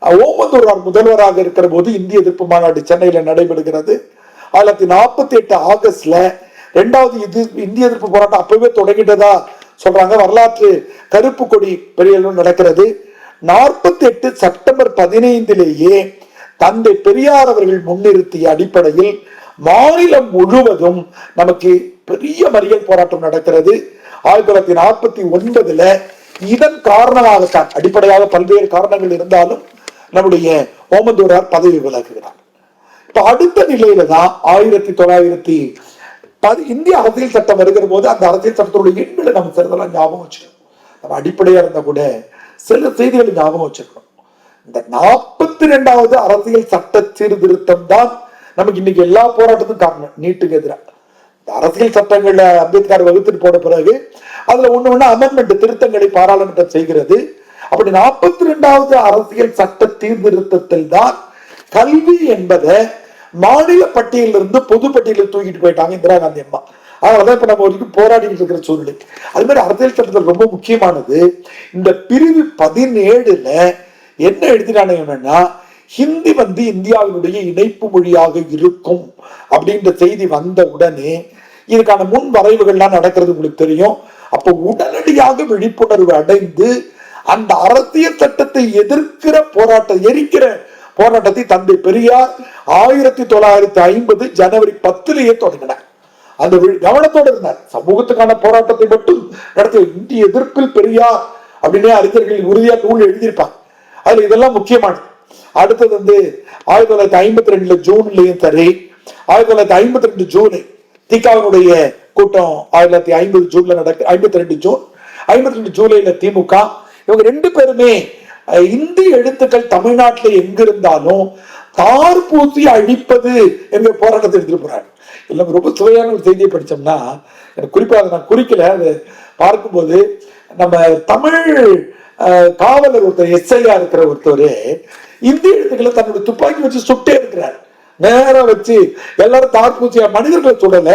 S1: ஓமந்தூரார் முதல்வராக இருக்கிற போது இந்திய எதிர்ப்பு மாநாடு சென்னையில நடைபெறுகிறது. 1948 ஆகஸ்ட்ல 2வது இந்திய எதிர்ப்பு போராட்டம் அப்பவே தொடங்கிட்டதா சொல்றாங்க. வரலாற்று கருப்பு கொடி பெரிய நடக்கிறது. 48 செப்டம்பர் 15 தந்தை பெரியார் அவர்கள் முன்னிறுத்திய அடிப்படையில் மாநிலம் முழுவதும் நமக்கு பெரிய மறியல் போராட்டம் நடக்கிறது. 1949 இதன் காரணமாகத்தான், அடிப்படையாக பல்வேறு காரணங்கள் இருந்தாலும் நம்முடைய ஓமந்தூரார் பதவி விலகுகிறார். இப்ப அடுத்த நிலையில தான் 1900 இந்திய அரசியல் சட்டம் வருகிற போது அந்த அரசியல் சட்டத்துடைய எண்களை நம்ம சிலதெல்லாம் ஞாபகம் வச்சுக்கணும். நம்ம அடிப்படையா இருந்தா கூட சில செய்திகளை ஞாபகம் வச்சிருக்கணும். இந்த 42வது அரசியல் சட்ட சீர்திருத்தம் தான் நமக்கு இன்னைக்கு எல்லா போராட்டத்துக்கும் காரணம். நீட்டுக்கு எதிராக இந்த அரசியல் சட்டங்கள்ல அம்பேத்கர் வகுத்துட்டு போன பிறகு அதுல ஒண்ணு அமெண்ட்மெண்ட் திருத்தங்களை பாராளுமன்றம் செய்கிறது. அப்படி 42வது அரசியல் சட்ட சீர்திருத்தத்தில் தான் கல்வி என்பதை மாநில பட்டியலிருந்து பொது பட்டியலில் தூக்கிட்டு போயிட்டாங்க இந்திரா காந்தி அம்மா. அதனாலதான் இப்ப நம்ம வரைக்கும் போராடிட்டு இருக்கிற சூழ்நிலை. அது மாதிரி அரசியல் சட்டத்தில் ரொம்ப முக்கியமானது இந்த பிரிவு 17 என்ன எழுதினாங்கன்னா, ஹிந்தி இந்தியாவினுடைய இணைப்பு மொழியாக இருக்கும் அப்படின்ற செய்தி வந்த உடனே இதுக்கான முன் வரைவுகள்லாம் நடக்கிறது உங்களுக்கு தெரியும். அப்ப உடனடியாக விழிப்புணர்வு அடைந்து அந்த அரசியல் சட்டத்தை எதிர்க்கிற எரிக்கிற போராட்டத்தை தந்தை பெரியார் 1950 ஜனவரி 10 தொடங்கினார். அந்த கவனத்தோடு இருந்தார். சமூகத்துக்கான போராட்டத்தை மட்டும் நடத்திய இந்திய எதிர்ப்பில் பெரியார் அப்படின்னு அறிஞர்கள் உறுதியா நூல் எழுதியிருப்பாங்க. அதுல இதெல்லாம் முக்கியமானது. அடுத்தது 1952 ஜூன்லயும் சரி, 1952 ஜூலை திகாவினுடைய கூட்டம் 1950 ஜூன்ல நடக்கு. 52 ஜூலைல திமுக இவங்க 2 பேருமே இந்திய எழுத்துக்கள் தமிழ்நாட்டில் எங்கிருந்தாலும் தார் பூசி அழிப்பது என்ற போராட்டத்தை எடுத்துட்டு போறாங்க. எல்லாம் ரொம்ப சுவையான ஒரு செய்தியை படிச்சோம்னா, எனக்கு குறிப்பாக நான் குறிக்கல, அதை பார்க்கும்போது நம்ம தமிழ் காவலர் ஒருத்தர் எஸ்ஐயா இருக்கிற ஒருத்தர் இந்திய எழுத்துக்களை தன்னுடைய துப்பாக்கி வச்சு சுட்டே இருக்கிறார். நேரம் வச்சு எல்லாரும் தார் பூசியா மனிதர்களை சுடல,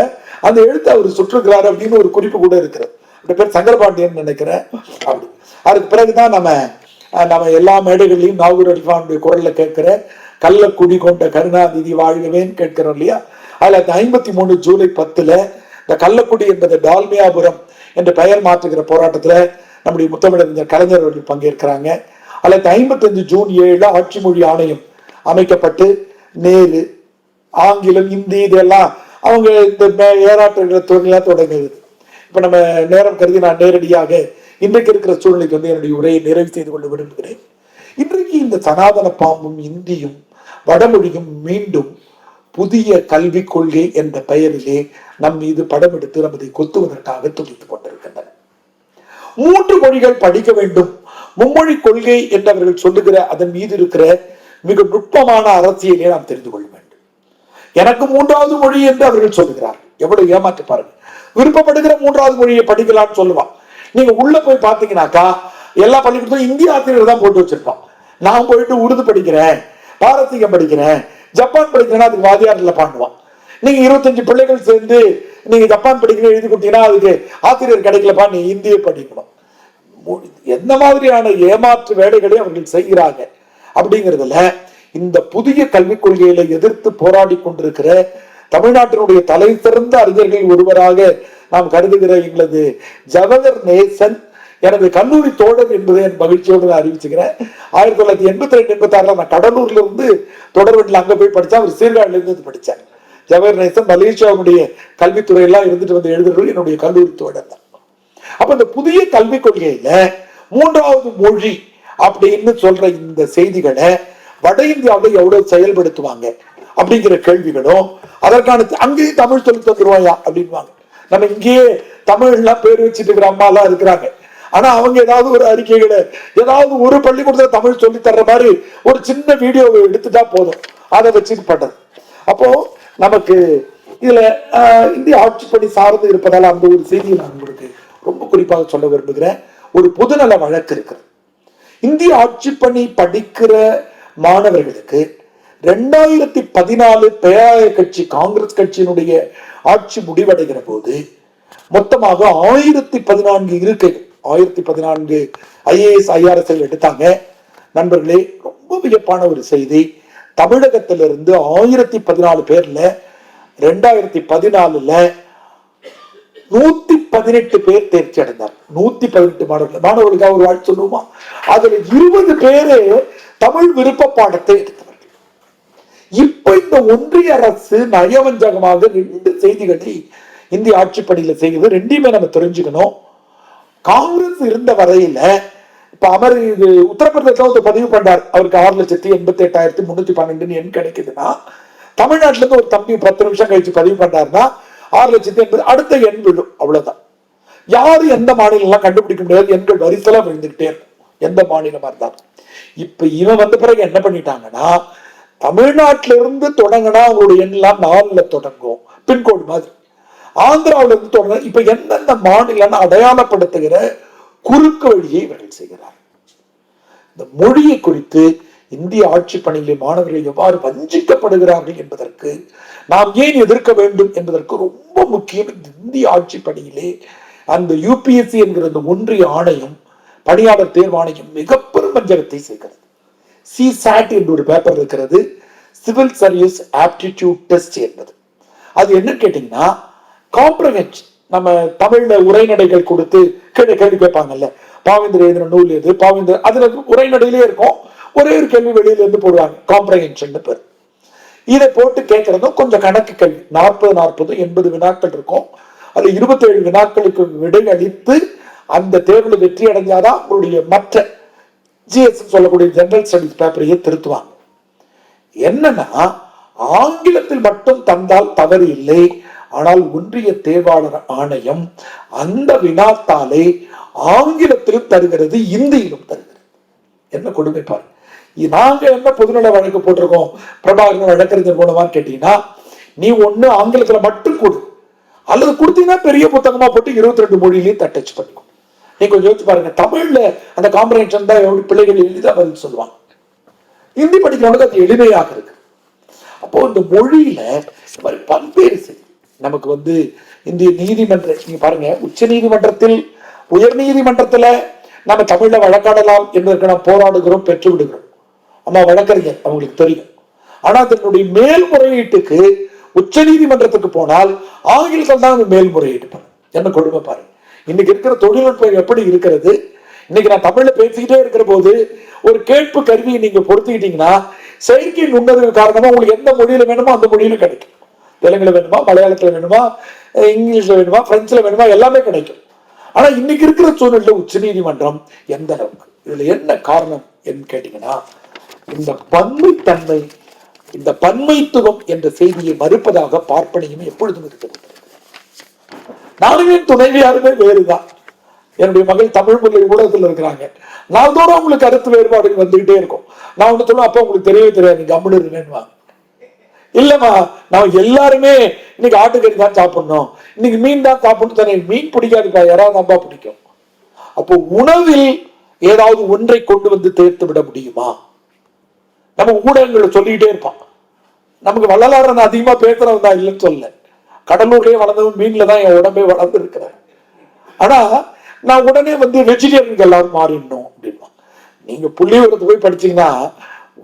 S1: அந்த எழுத்தை அவர் சுற்றுக்கிறார் அப்படின்னு ஒரு குறிப்பு கூட இருக்கிறது. அந்த பேர் சங்கரபாண்டியன் நினைக்கிறேன். அப்படி அதுக்கு பிறகுதான் நம்ம எல்லா மேடைகள்லையும் நாகூர் அடிஃபானுடைய குரல்ல கேட்கிற கள்ளக்குடி கொண்ட கருணாநிதி வாழ்கவேன்னு கேட்கிறோம் இல்லையா. 1953 ஜூலை 10 இந்த கள்ளக்குடி என்பது டால்மியாபுரம் என்று பெயர் மாற்றுகிற போராட்டத்துல நம்முடைய முத்தமிழறிஞர் கலைஞர் அவர்கள் பங்கேற்கிறாங்க. 1955 ஜூன் 7 ஆட்சி மொழி ஆணையம் அமைக்கப்பட்டு நேரு ஆங்கிலம் இந்தி இதெல்லாம் அவங்க இந்த ஏறாட்டுகிற தொழிலாம் தொடங்குது. இப்ப நம்ம நேரம் கருதி நான் நேரடியாக இன்றைக்கு இருக்கிற சூழ்நிலைக்கு என்னுடைய உரையை நிறைவு செய்து கொள்ள விரும்புகிறேன். இன்றைக்கு இந்த சனாதன பாம்பும் இந்தியும் வடமொழியும் மீண்டும் புதிய கல்விக் கொள்கை என்ற பெயரிலே நம் மீது படம் எடுத்து நம்மை கொத்துவதற்காக துடித்துக் கொண்டிருக்கின்றன. 3 மொழிகள் படிக்க வேண்டும், மும்மொழி கொள்கை என்றவர்கள் சொல்லுகிற அதன் மீது இருக்கிற மிக நுட்பமான அரசியலை நாம் தெரிந்து கொள்ள வேண்டும். எனக்கு 3வது மொழி என்று அவர்கள் சொல்லுகிறார். எவ்வளவு ஏமாற்று பாருங்க. விருப்பப்படுகிற 3வது மொழியை படிக்கலாம்னு சொல்லுவான். நீங்க உள்ள போய் பாத்தீங்கன்னாக்கா எல்லா பள்ளிக்கூடத்திலும் இந்திய ஆசிரியர் தான் போட்டு வச்சிருப்பான். நான் போயிட்டு உருது படிக்கிறேன், பாரசீகம் படிக்கிறேன், ஜப்பான் படிக்கிறேன்னா அதுக்கு வாதியாரில் பாண்டுவான். நீங்க 25 பிள்ளைகள் சேர்ந்து நீங்க ஜப்பான் படிக்கிறேன் எழுதி கொடுத்தீங்கன்னா அதுக்கு ஆசிரியர் கிடைக்கலப்பா, நீ இந்திய படிக்கணும். எந்த மாதிரியான ஏமாற்று வேலைகளை அவர்கள் செய்கிறாங்க அப்படிங்கிறதுல இந்த புதிய கல்விக் கொள்கையில எதிர்த்து போராடி கொண்டிருக்கிற தமிழ்நாட்டினுடைய தலை சிறந்த அறிஞர்கள் ஒருவராக நாம் கருதுகிற எங்களது ஜவஹர் நேசன் எனது கல்லூரி தோழர் என்பதை என் மகிழ்ச்சியோடு அறிவிச்சுக்கிறேன். 1982-86 நான் கடலூர்ல இருந்து தொடர்வண்டில் அங்க போய் படிச்சேன். அவர் சீர்காழில இருந்து படிச்சாங்க. ஜவஹர் நேசன் மலேசியாவுடைய கல்வித்துறை எல்லாம் இருந்துட்டு வந்து எழுதுறது என்னுடைய கல்லூரி தோழர் தான். அப்ப இந்த புதிய கல்விக் கொள்கையில 3வது மொழி அப்படின்னு சொல்ற இந்த செய்திகளை வட இந்தியாவில் எவ்வளவு செயல்படுத்துவாங்க அப்படிங்கிற கேள்விகளும், அதற்கான அங்கேயும் தமிழ் சொல்லி தந்துருவாயா அப்படின்வாங்க. நம்ம இங்கேயே தமிழ்லாம் பேர் வச்சுட்டு இருக்கிற அம்மா எல்லாம் இருக்கிறாங்க. ஆனா அவங்க ஏதாவது ஒரு அறிக்கைகளை ஏதாவது ஒரு பள்ளிக்கூடத்துல தமிழ் சொல்லி தர்ற மாதிரி ஒரு சின்ன வீடியோவை எடுத்துட்டா போதும், அதை வச்சுட்டு பண்றது. அப்போ நமக்கு இதுல இந்திய ஆட்சிப்பணி சார்ந்து இருப்பதால் அந்த ஒரு செய்தியை நான் உங்களுக்கு ரொம்ப குறிப்பாக சொல்ல விரும்புகிறேன். ஒரு பொதுநல வழக்கு இருக்கிறது. இந்திய ஆட்சிப்பணி படிக்கிற மாணவர்களுக்கு 2014 பேராய கட்சி காங்கிரஸ் கட்சியினுடைய ஆட்சி முடிவடைகிற போது மொத்தமாக 1014 இருக்கைகள், 1014 IAS IRS எடுத்தாங்க. நண்பர்களே, ரொம்ப வியப்பான ஒரு செய்தி. தமிழகத்திலிருந்து 1014 பேர்ல 2014 118 பேர் தேர்ச்சி அடைந்தார். 118 மாணவர்களுக்காக ஒரு வாழ்த்து சொல்லுவோமா? அதுல 20 பேரு தமிழ் விருப்ப பாடத்தை எடுத்தவர்கள். இப்ப இந்த ஒன்றிய அரசு நயவஞ்சகமாக 2 செய்திகளை இந்திய ஆட்சி பணியில செய்யுது. ரெண்டையுமே நம்ம தெரிஞ்சுக்கணும். காங்கிரஸ் இருந்த வரையில இப்ப அவர் உத்தரப்பிரதேச பதிவு பண்றார், அவருக்கு 6,88,312 எண் கிடைக்குதுன்னா, தமிழ்நாட்டுல இருந்து ஒரு தம்பி 10 நிமிஷம் கழிச்சு பதிவு பண்றாருன்னா 6,80,000 அடுத்த எண் விழும். அவ்வளவுதான். யாரு எந்த மாநிலம் எல்லாம் கண்டுபிடிக்க முடியாது, எண்கள் வரிசலா விழுந்துகிட்டே இருக்கும், எந்த மாநிலமா இருந்தாலும். இப்ப இவன் வந்த பிறகு என்ன பண்ணிட்டாங்கன்னா, தமிழ்நாட்டில இருந்து தொடங்கினா அவங்களுடைய எண்ணெல்லாம் 4ல தொடங்கும், பின்கோடு மாதிரி. ஆந்திராவில இருந்து தொடங்க இப்ப எந்தெந்த மாநிலம் அடையாளப்படுத்துகிற குறுக்கு வழியை இவர்கள் செய்கிறார். இந்த மொழியை குறித்து இந்திய ஆட்சி பணியிலே மாணவர்கள் எவ்வாறு வஞ்சிக்கப்படுகிறார்கள் என்பதற்கு நாம் ஏன் எதிர்க்க வேண்டும் என்பதற்கு ரொம்ப முக்கியம். இந்திய ஆட்சி பணியிலே அந்த UPSC என்கிற அந்த ஒன்றிய ஆணையம், பணியாளர் தேர்வாணையம் மிக பெரும் வஞ்சகத்தை செய்கிறது. CSAT என்று ஒரு பேப்பர் இருக்கிறது, சிவில் சர்வீஸ் ஆப்டிடியூட் டெஸ்ட் என்பது. அது என்ன கேட்டீங்கன்னா, காம்ப்ரஹென்ஷன். நம்ம தமிழ்ல உரைநடைகள் கொடுத்து கேள்வி கேட்பாங்கல்ல, பாவேந்தர் எழுதின நூல் எது, பாவேந்தர், அதுல உரைநடையிலே இருக்கும், ஒரே ஒரு கேள்வி வெளியில இருந்து போடுவாங்க, காம்ப்ரஹென்ஷன் பேர். இதை போட்டு கேட்கறதும் கொஞ்சம் கணக்கு கேள்வி, 40 80 வினாக்கள் இருக்கும். அது 27 வினாக்களுக்கு விடை அளித்து அந்த தேர்வுல வெற்றி அடைஞ்சாதான் உங்களுடைய மற்ற GS சொல்லக்கூடிய ஜெனரல் ஸ்டடிஸ் பேப்பரையே திருத்துவாங்க. என்னன்னா, ஆங்கிலத்தில் மட்டும் தந்தால் தவறு இல்லை, ஆனால் ஒன்றிய தேர்வாளர் ஆணையம் அந்த வினாத்தாளை ஆங்கிலத்திலும் தருகிறது, இந்தியிலும் தருகிறது. என்ன கொடுமை பாரு. நாங்க என்ன பொதுநல வழக்கு போட்டிருக்கோம் பிரபாகரன் வழக்கறிஞர் மூலமான்னு கேட்டீங்கன்னா, நீ ஒண்ணு ஆங்கிலத்துல மட்டும் கொடு, அல்லது கொடுத்தீங்கன்னா பெரிய புத்தகமா போட்டு 22 மொழியிலையும் தட்டச்சு பண்ணிக்கும். நீ கொஞ்சம் யோசிச்சு பாருங்க, தமிழ்ல அந்த காம்ப்ரஹென்ஷன் தான் பிள்ளைகள் எளிதா பதில் சொல்லுவாங்க, ஹிந்தி படிக்கிறவங்களுக்கு அது எளிமையாக இருக்கு. அப்போ இந்த மொழியில பல்வேறு செய்தி நமக்கு இந்திய நீதிமன்ற, நீங்க பாருங்க, உச்ச நீதிமன்றத்தில் உயர் நீதிமன்றத்துல நம்ம தமிழ்ல வழக்காடலாம் என்பதற்கு நாம் போராடுகிறோம், பெற்று விடுகிறோம். ஆமா, வழக்கறிஞர் அவங்களுக்கு தெரியும். ஆனா அதனுடைய மேல்முறையீட்டுக்கு உச்ச நீதிமன்றத்துக்கு போனால் ஆங்கிலத்தில் தான் மேல்முறையீடு பண்ண. என்ன கொடுமை பாருங்க. இன்னைக்கு இருக்கிற தொழில்நுட்பம் எப்படி இருக்கிறது. இன்னைக்கு நான் தமிழ்ல பேசிக்கிட்டே இருக்கிற போது ஒரு கேட்பு கருவியை நீங்க பொறுத்துக்கிட்டீங்கன்னா, செயற்கை நுண்ணறிவு காரணமா உங்களுக்கு எந்த மொழியில வேணுமோ அந்த மொழியில கிடைக்கும். தெலுங்குல வேணுமா, மலையாளத்துல வேணுமா, இங்கிலீஷ்ல வேணுமா, பிரெஞ்சுல வேணுமா, எல்லாமே கிடைக்கும். ஆனா இன்னைக்கு இருக்கிற சூழ்நிலை உச்ச நீதிமன்றம் எந்த அளவுக்கு, இதுல என்ன காரணம் என்று கேட்டீங்கன்னா, இந்த பன்மைத்தன்மை, இந்த பன்மைத்துவம் என்ற செய்தியை மறுப்பதாக பார்ப்பனையும் எப்பொழுதும் இருக்கிறது. நானுமே துணைவியாருமே வேறுதான். என்னுடைய மகள் தமிழ் மொழி ஊடகத்தில் இருக்கிறாங்க. நாள்தோறும் அவங்களுக்கு கருத்து வேறுபாடுகள் வந்துகிட்டே இருக்கும். நான் ஒண்ணு சொல்லுவேன், அப்ப உங்களுக்கு தெரியவே தெரியாது, நீங்க கம்முன்னு இருங்கன்னு. இல்லம்மா, நான் எல்லாருமே இன்னைக்கு ஆட்டுக்கறி தான் சாப்பிடணும், இன்னைக்கு மீன் தான் சாப்பிடணும் தானே. மீன் பிடிக்காதுப்பா, யாராவது நம்பா பிடிக்கும். அப்போ உணவில் ஏதாவது ஒன்றை கொண்டு வந்து தேர்த்து விட முடியுமா? நம்ம ஊடகங்களை சொல்லிக்கிட்டே இருப்பான். நமக்கு வள்ளலாரன் அதிகமா பேசுறவன் தான் இல்லைன்னு சொல்ல, கடலூர்லயே வளர்ந்தவன், மீன்ல தான் என் உடம்பே வளர்ந்து இருக்கிறேன். ஆனா நான் உடனே வெஜிடேரியனுக்கு எல்லாரும் மாறிடணும் அப்படின்னா, நீங்க புள்ளிவிவரத்து போய் படிச்சீங்கன்னா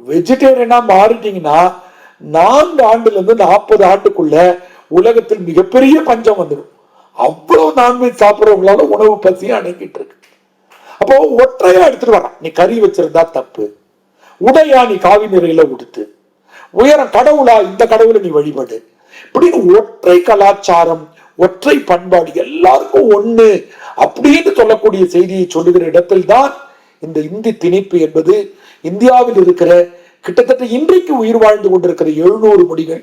S1: வெஜிடேரியனா மாறிட்டீங்கன்னா 4 ஆண்டுல இருந்து 40 ஆண்டுக்குள்ள உலகத்தில் மிகப்பெரிய பஞ்சம் வந்துடும். அவ்வளவு நான்வெஜ் சாப்பிடுறவங்களால உணவு பசியை அடங்கிட்டு இருக்கு. அப்போ ஒற்றையா எடுத்துட்டு வரான். நீ கறி வச்சிருந்தா தப்பு, உடையா நீ காவி நிறையில உடுத்து, உயரம் கடவுளா இந்த கடவுளை நீ வழிபடு, இப்படின்னு ஒற்றை கலாச்சாரம், ஒற்றை பண்பாடு, எல்லாருக்கும் ஒண்ணு அப்படின்னு சொல்லக்கூடிய செய்தியை சொல்லுகிற இடத்தில் தான் இந்த இந்தி திணிப்பு என்பது இந்தியாவில் இருக்கிற கிட்டத்தட்ட இன்றைக்கு உயிர் வாழ்ந்து கொண்டிருக்கிற 700 மொழிகள்,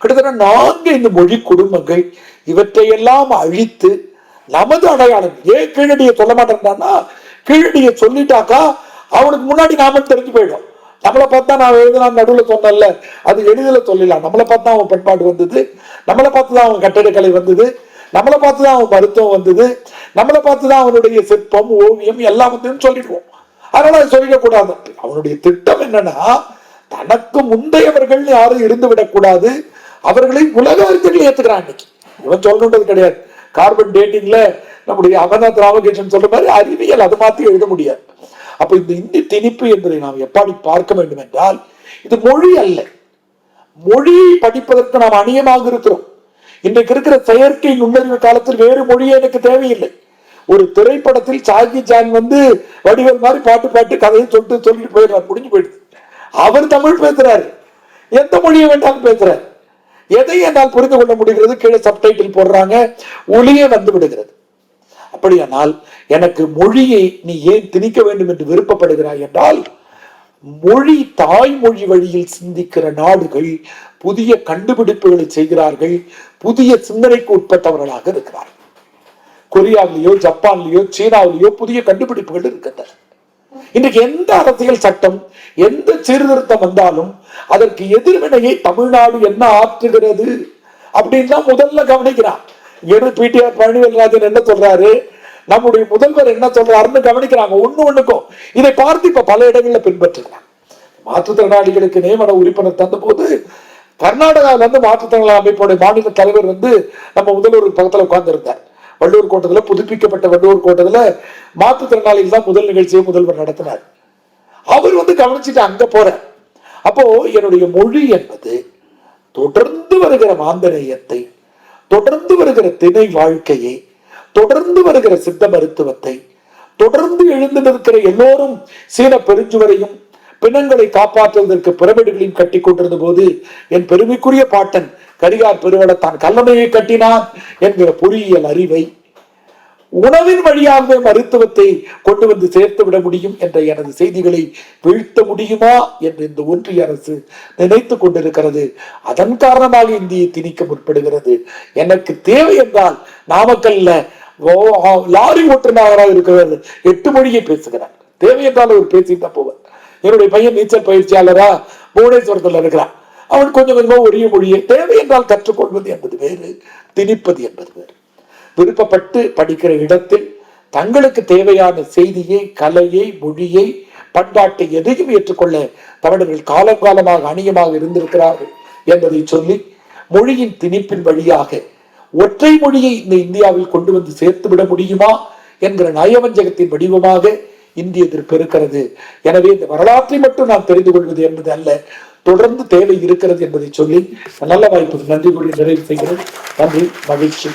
S1: கிட்டத்தட்ட 4-5 மொழி குடும்பங்கள், இவற்றையெல்லாம் அழித்து நமது அடையாளம். ஏன் கீழடியை சொல்ல மாட்டேன்டான்னா, கீழடியை சொல்லிட்டாக்கா அவனுக்கு முன்னாடி நாம தெரிஞ்சு போயிடும். நம்மளை பார்த்தா நான் எழுதுனா நடுவில் சொன்னல, அது எளிதில் சொல்லலாம். நம்மளை பார்த்தா அவன் பண்பாடு வந்தது, நம்மளை பார்த்துதான் அவன் கட்டிடக்கலை வந்தது, நம்மளை பார்த்துதான் அவன் மருத்துவம் வந்தது, நம்மளை பார்த்துதான் அவனுடைய சிற்பம், ஓவியம் எல்லாம் வந்து சொல்லிடுவோம். அதனால அதை சொல்லிடக்கூடாது. அவனுடைய திட்டம் என்னன்னா, தனக்கு முந்தையவர்கள் யாரும் இருந்து விடக்கூடாது, அவர்களை உலக அறிஞர்கள் ஏத்துக்கிறான். இன்னைக்கு இவன் சொல்லணுன்றது கிடையாது. கார்பன் டேட்டிங்ல நம்முடைய அமர்நாத் ராமகிருஷ்ணன் சொல்ற மாதிரி அறிவியல் அதை மாத்தி எழுத முடியாது. அப்ப இந்த இந்தி திணிப்பு என்பதை நாம் எப்படி பார்க்க வேண்டும் என்றால், இது மொழி அல்ல. மொழி படிப்பதற்கு நாம் அந்நியமாக இருக்கிறோம். இன்றைக்கு இருக்கிற செயற்கை நுண்ணறிவு காலத்தில் வேறு மொழியே எனக்கு தேவையில்லை. ஒரு திரைப்படத்தில் சாகி ஜான் வடிவேல் மாதிரி பாட்டு கதையை சொல்லிட்டு போயிடுறாரு, முடிஞ்சு போயிடுது. அவர் தமிழ் பேசுறாரு, எந்த மொழியை வேண்டாலும் பேசுறாரு, எதை என்னால் புரிந்து கொள்ள முடிகிறது. கீழே சப்டைட்டில் போடுறாங்க, ஒளியே வந்து விடுகிறது. அப்படியானால் எனக்கு மொழியை நீ ஏன் திணிக்க வேண்டும் என்று விருப்பப்படுகிறாய் என்றால், மொழி தாய்மொழி வழியில் சிந்திக்கிற நாடுகள் புதிய கண்டுபிடிப்புகளை செய்கிறார்கள், புதிய சிந்தனைக்கு உட்பட்டவர்களாக இருக்கிறார்கள். கொரியாவிலேயோ ஜப்பான்லயோ சீனாவிலேயோ புதிய கண்டுபிடிப்புகள் இருக்கின்றன. இன்றைக்கு எந்த அரசியல் சட்டம், எந்த சீர்திருத்தம் வந்தாலும் அதற்கு எதிர்வினையை தமிழ்நாடு என்ன ஆற்றுகிறது அப்படின்னு தான் முதல்ல கவனிக்கிறான். பிடிஆர் பழனிவேல்ராஜன் என்ன சொல்றாரு, நம்முடைய முதல்வர் என்ன சொல்றாருன்னு கவனிக்கிறாங்க. ஒண்ணுக்கும் இதை பார்த்து இப்ப பல இடங்கள்ல பின்பற்றுகிறாங்க. மாற்றுத்திறனாளிகளுக்கு நியமன உறுப்பினர் தந்த போது கர்நாடகாவில இருந்து மாற்றுத்திறனாளி அமைப்போட மாநில தலைவர் நம்ம முதல்வர் பக்கத்துல உட்கார்ந்து இருந்தார். வள்ளுவர் கோட்டத்துல, புதுப்பிக்கப்பட்ட வள்ளுவர் கோட்டத்துல மாற்றுத்திறனாளிகள் தான் முதல் நிகழ்ச்சியை முதல்வர் நடத்தினார். அவர் கவனிச்சுட்டு அங்க போற. அப்போ என்னுடைய மொழி என்பது தொடர்ந்து வருகிற மாந்தநேயத்தை, தொடர்ந்து வருகிற திணை வாழ்க்கையை, தொடர்ந்து வருகிற சித்த மருத்துவத்தை, தொடர்ந்து எழுந்து நிற்கிற எல்லோரும் சீன பெருஞ்சுவரையும் பிணங்களை காப்பாற்றுவதற்கு பிரமிடுகளையும் கட்டி கொண்டிருந்த போது என் பெருமைக்குரிய பாட்டன் கரிகார் பெருவள தான் கல்லணையை கட்டினான் என்கிற பொறியியல் அறிவை, உணவின் வழியாகவே மருத்துவத்தை கொண்டு வந்து சேர்த்து விட முடியும் என்ற எனது செய்திகளை வீழ்த்த முடியுமா என்று இந்த ஒன்றிய அரசு நினைத்துக் கொண்டிருக்கிறது. அதன் காரணமாக இந்தியை திணிக்க முற்படுகிறது. எனக்கு தேவை என்றால் நாமக்கல்ல லாரி ஓட்டுநராக இருக்கிறது 8 மொழியை பேசுகிறார். தேவை என்றால் அவர் பேசிட்டு போவார். என்னுடைய பையன் நீச்சல் பயிற்சியாளரா புவனேஸ்வரத்தில் இருக்கிறான். அவன் கொஞ்சம் கொஞ்சமா ஒரே மொழியை தேவை என்றால் கற்றுக்கொள்வது என்பது வேறு, திணிப்பது என்பது வேறு. விருப்பப்பட்டு படிக்கிற இடத்தில் தங்களுக்கு தேவையான செய்தியை, கலையை, மொழியை, பண்பாட்டை எதையும் ஏற்றுக்கொள்ள தமிழர்கள் காலங்காலமாக அணியமாக இருந்திருக்கிறார்கள் என்பதை சொல்லி, மொழியின் திணிப்பின் வழியாக ஒற்றை மொழியை இந்த இந்தியாவில் கொண்டு வந்து சேர்த்து விட முடியுமா என்கிற நயவஞ்சகத்தின் வடிவமாக இந்திய எதிர்ப்பு இருக்கிறது. எனவே இந்த வரலாற்றை மட்டும் நாம் தெரிந்து கொள்வது என்பது அல்ல, தொடர்ந்து தேவை இருக்கிறது என்பதை சொல்லி நல்ல வாய்ப்புக்கு நன்றி கூறி நிறைவு செய்கிறேன். நன்றி, மகிழ்ச்சி.